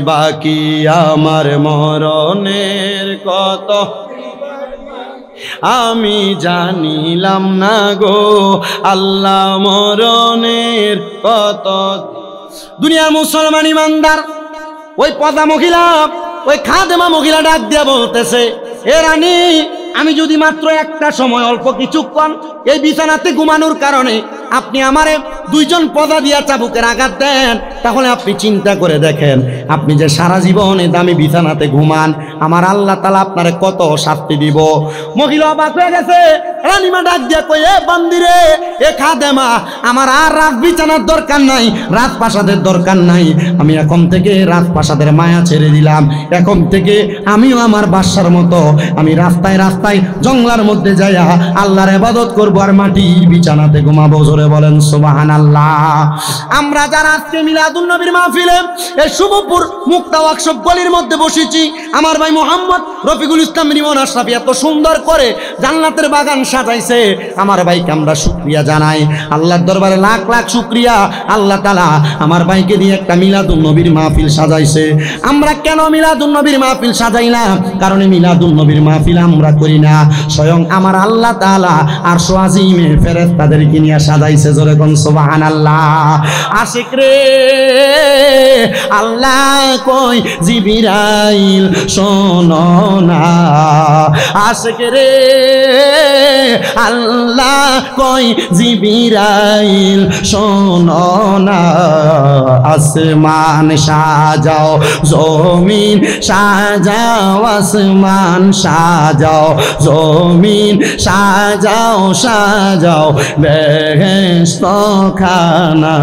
বাকি, আমার মরণের কত আমি জানিলাম না গো আল্লাহ, মরণের কত। দুনিয়ার মুসলমান ইমানদার ওই পদা মহিলা, ওই খাদেমা মহিলা ডাক দিয়া বলতেছে, এ রানী, আমি যদি মাত্র একটা সময় অল্প কিছুক্ষণ এই বিছানাতে ঘুমানোর কারণে আপনি আমারে 2 জন পদা দিয়া চাবুকের আঘাত দেন, তাহলে আপনি চিন্তা করে দেখেন, আপনি যে সারা জীবনে দামি বিছানাতে ঘুমান, আমার আল্লাহ তাআলা আপনারে কত শাস্তি দিব। মহিলা অবাক হয়ে গেছে। রানীমা ডাক দিয়া কই, এ বান্দিরে, এ খাদেমা, আমার আর রাত বিছানার দরকার নাই, রাজপ্রাসাদের দরকার নাই, আমি এখন থেকে রাজপ্রাসাদের মায়া ছেড়ে দিলাম। এখন থেকে আমিও আমার বাদশার মতো আমি রাস্তায় রাস্তায় জঙ্গলার মধ্যে যাইয়া আল্লাহর ইবাদত করব, আর মাটির বিছানাতে ঘুমাবো। জোরে বলেন সুবহানাল্লাহ। আমরা যারা আজকে মিলাদুন নবীর মাহফিলে এই শুভপুর মুক্তা ওয়ার্কশপ গলির মধ্যে বসেছি, আমার ভাই মোহাম্মদ রফিকুল ইসলাম রিমন আশরাফি এত সুন্দর করে জান্নাতের বাগান সাজাইছে। আমার ভাইকে আমরা শুকরিয়া জানাই, আল্লাহর দরবারে লাখ লাখ শুকরিয়া। আল্লাহ তাআলা আমার ভাইকে দিয়ে একটা মিলাদুন নবীর মাহফিল সাজাইছে। আমরা কেন মিলাদুন নবীর মাহফিল সাজাইলাম? কারণ মিলাদুন নবীর মাহফিল আমরা করি না, স্বয়ং আমার আল্লাহ তাআলা আরশ আজিমে ফেরেশতাদেরকে নিয়ে সাজাইছে। জোরে কোন সুবহানাল্লাহ। আশিক রে আল্লাহ কই জিবরাইল শোনো না, আশিক রে আল্লাহ কই জিবরাইল শোনো না। আসমান সাজাও জমিন সাজাও, আসমান সাজাও জমিন সাজাও, সাজাও বেহেশত খানা।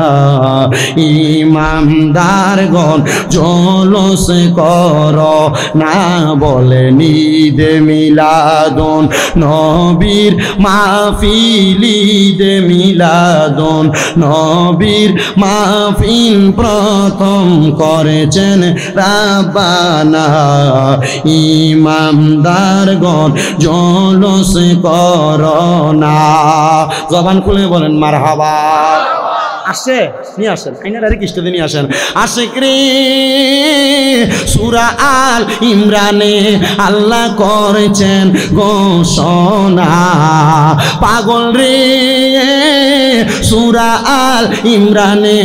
ইমানদারগণ জলস করো না, বলেন ঈদে মিলাদুন নবীর মাহফিল, ঈদে মিলাদুন নবীর মাহফিল প্রথম করেছেন রাব্বানা। ইমানদারগণ জলস করো না। জবান খুলে বলেন মারহাবা। আসে নিয়ে আসেন, আইনার কৃষ্ণ নিয়ে আসেন। আশিক রে সূরা আল ইমরানে আল্লাহ করেছেন ঘোষণা, পাগল রে সূরা আল ইমরানে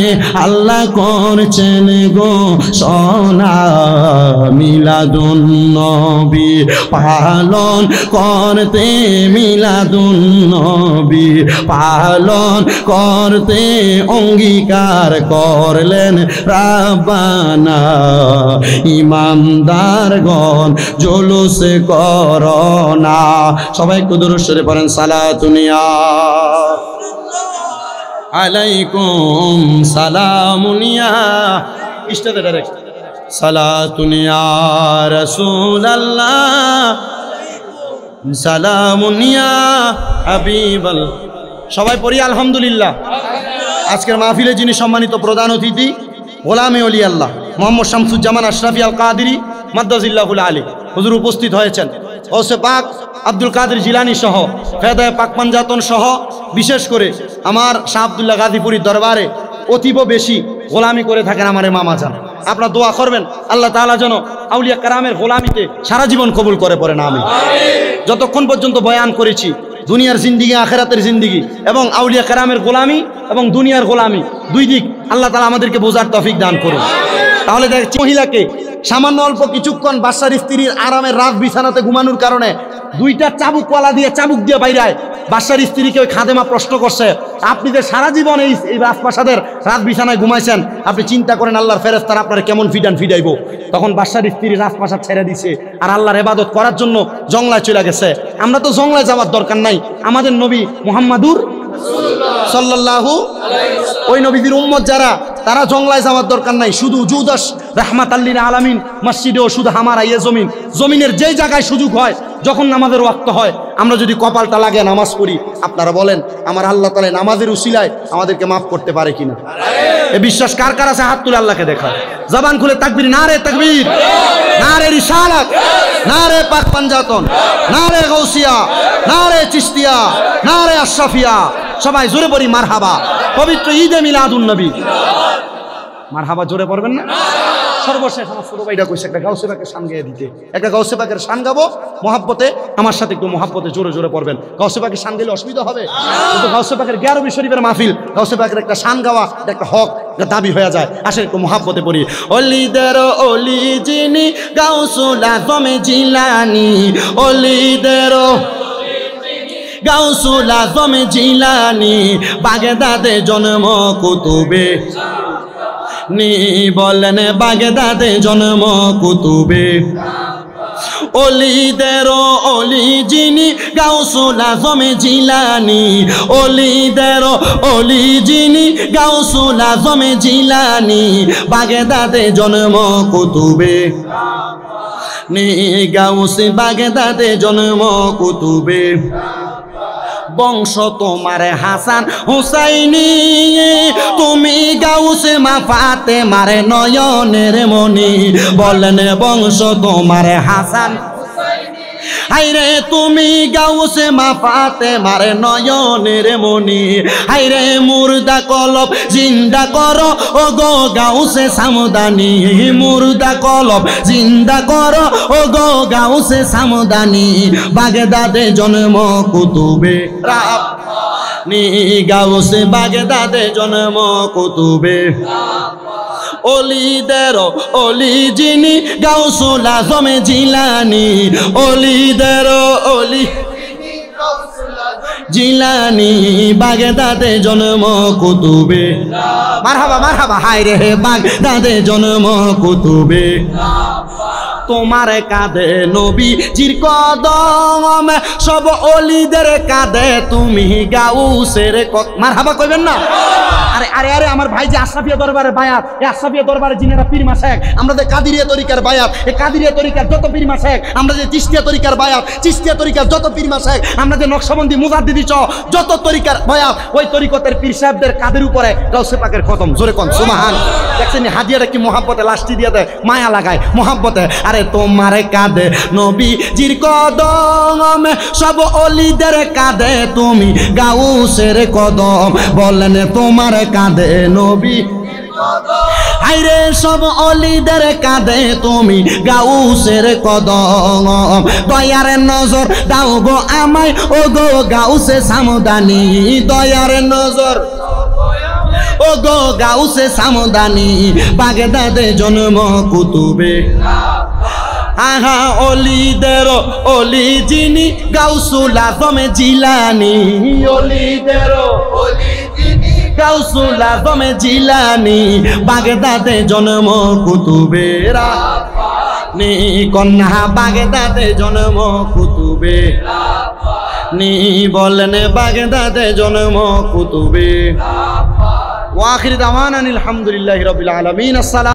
আল্লাহ করেছেন ঘোষণা। মিলাদুন নবী পালন করতে, মিলাদুন নবী পালন করতে অঙ্গীকার করলেন রাব্বানা। ইমানদারগণ জুলুস করোনা। সবাই একটু দুরূদ শরীফ পড়েন। সালাতুনিয়া আলাইকুম সালামুনিয়া ইস্টাতে ডাইরেক্ট সালাতুনিয়া রাসূলুল্লাহ সালামুনিয়া হাবিবাল। সবাই পড়ি আলহামদুলিল্লাহ। আজকের মাহফিলে যিনি সম্মানিত প্রধান অতিথি গোলামে ওলি আল্লাহ মোহাম্মদ শামসুজ্জামান আশরাফি আল কাদেরী মাদ্দাজিল্লাহুল আলী হুজুর উপস্থিত হয়েছেন। গৌসে পাক আব্দুল কাদের জিলানী সহ ফেদায়ে পাক পাঞ্জাতন সহ বিশেষ করে আমার শাহ আব্দুল্লাহ গাজীপুরীর দরবারে অতীব বেশি গোলামি করে থাকেন আমার মামা যান। আপনারা দোয়া করবেন আল্লাহ তাআলা যেন আউলিয়া কেরামের গোলামিতে সারা জীবন কবুল করে পড়েন আমিন। যতক্ষণ পর্যন্ত বয়ান করেছি দুনিয়ার জিন্দিগি আখেরাতের জিন্দিগি এবং আউলিয়া কেরামের গোলামি এবং দুনিয়ার গোলামি দুই দিক আল্লাহ তাআলা আমাদেরকে বোঝার তৌফিক দান করুন। তাহলে দেখ মহিলাকে সামান্য অল্প কিছুক্ষণ বাসার স্ত্রীর আরামের রাত বিছানাতে ঘুমানোর কারণে দুইটা চাবুকওয়ালা দিয়ে চাবুক দিয়ে বাইরায় বাসার স্ত্রীকে ওই খাদেমা প্রশ্ন করছে, আপনি যে সারা জীবন এই রাজপ্রাসাদের রাত বিছানায় ঘুমাইছেন, আপনি চিন্তা করেন আল্লাহর ফেরেশতারা আপনারা কেমন ফিডাইব। তখন বাসার স্ত্রী রাজপ্রাসাদ ছেড়ে দিছে আর আল্লাহর ইবাদত করার জন্য জংলায় চলে গেছে। আমরা তো জংলায় যাওয়ার দরকার নাই, আমাদের নবী মুহাম্মাদুর সাল্লাল্লাহু ওই নবীদের উম্মত যারা তারা জংলায় যাওয়ার দরকার নাই। শুধু জুদাস রাহমাতাল্লিল আলামিন মসজিদেও শুধু হামারা ইয়ে জমিনের যেই জায়গায় সুযোগ হয় যখন নামাজের ওয়াক্ত হয় আমরা যদি কপালটা লাগে নামাজ পড়ি, আপনারা বলেন আমার আল্লাহ তাআলা নামাজের উসিলায় আমাদেরকে মাফ করতে পারে কিনা? এ বিশ্বাস কার কার আছে? হাত তুলে আল্লাহকে দেখায়। জবান খুলে তাকবীর, নারে তাকবীর, নারে রিসালাত, নারে পাক পাঞ্জাতন, নারে গাউসিয়া, নারে চিশতিয়া, নারে আশরাফিয়া। সবাই জোরে পড়ি মারহাবা। পবিত্র ঈদে মিলাদুন নবী মারহাবা জোরে পড়বেন না? সর্বশেষ আমার ছোট ভাইটা কইছে একটা গাউসে পাকের শান গেয়ে দিতে, একটা গাউসে পাকের শান গাবো মহাব্বতে। আমার সাথে একটু মহাব্বতে জোরে জোরে পড়বেন। গাউসে পাকের শান গেলে অসুবিধা হবে, কিন্তু গাউসে পাকের 11 শরীফের মাহফিল, গাউসে পাকের একটা শান গাওয়া একটা হক, একটা দাবি হয়ে যায়। আসেন একটু মহাব্বতে পড়ি। অলিদের অলি যিনি গাউসুল আজম জিলানী, অলিদের গাউসুল আজম জিলানী, বাগদাদে জন্ম কুতুবে নি, বলেন বাগদাদে জন্ম কুতুবে। অলিদের অলি যিনি গাউসুল আজম জিলানী, অলিদের অলি যিনি গাউসুল আজম জিলানী, বাগদাদে জন্ম কুতুবে নি, গাউসে বাগদাদে জন্ম কুতুবে। বংশ তোমার হাসান হুসাইনি, তুমি গাউসে মা ফাতেমার নয়নের মনি। বলেন বংশ তোমার হাসান হাইরে তুমি গাউসে মা ফাতেমার নয়নের মনি। হাইরে মুর্দা কলব জিন্দা করো ও গো গাউসে সামদানি, মুর্দা কলব জিন্দা করো ও গো গাউসে সামদানি। বাগদাদে জন্ম কুতুবে রাব্বানি, গাউসে বাগদাদে জন্ম কুতুবে অলিদের অলি যিনি গাউসুল আজম জিলানি, অলিদের অলি জিলানি। বাগদাদে জন্ম কুতুবে মারহাবা মারহাবা, হায়রে বাগদাদে জন্ম কুতুবে। তোমার কাঁধে নবীজির কদম, সব অলিদের কাঁধে তুমি গাউসের কদম। মারহাবা কইবেন না? আরে আরে আরে আমার ভাই যে আশরাফিয়া দরবারের বায়াত, এই আশরাফিয়া দরবারে যিনারা পীর মাশায়েখ, আমরা যে কাদিরিয়া তরিকার বায়াত, এই কাদিরিয়া তরিকার যত পীর মাশায়েখ, আমরা যে চিশতিয়া তরিকার বায়াত, চিশতিয়া তরিকার যত পীর মাশায়েখ, আমরা যে নকশবন্দি মুজাদ্দিদি চ যত তরিকার বায়াত, ওই তরিকতের পীর সাহেবদের কাদের উপরে গাউসে পাকের কদম। জোরে কোন সুবহান। দেখছেন হাদিয়াটা কি মহাব্বতে লাস্টি দিয়ে দেয়, মায়া লাগায় মহাব্বতে। আরে তোমার কাঁধে নবীজির কদম, সব অলিদের কাঁধে তুমি গাউসের কদম। বলেন তোমার কাঁধে নবী হাইরে সব অলিদের কাঁধে তুমি গাউসের কদম। দয়ার নজর দাও গো আমায় ও গো গাউসে সামদানি, দয়ার নজর ও গো গাউসে সামদানি। বাগদাদে জন্ম কুতুবে আহা অলিদের অলি যিনি গাউসুল আজম জিলানি, অলিদের অলি যিনি গাউসুল আজম জিলানি। বাগদাদে জন্ম কুতুবে রাব্বানি, কন্যা বাগদাদে জন্ম কুতুবে রাব্বানি। বলেন বাগদাদে জন্ম কুতুবে রাব্বানি। ওয়া আখির দাওয়ানা আলহামদুলিল্লাহি রাব্বিল আলামিন। আসসালাম।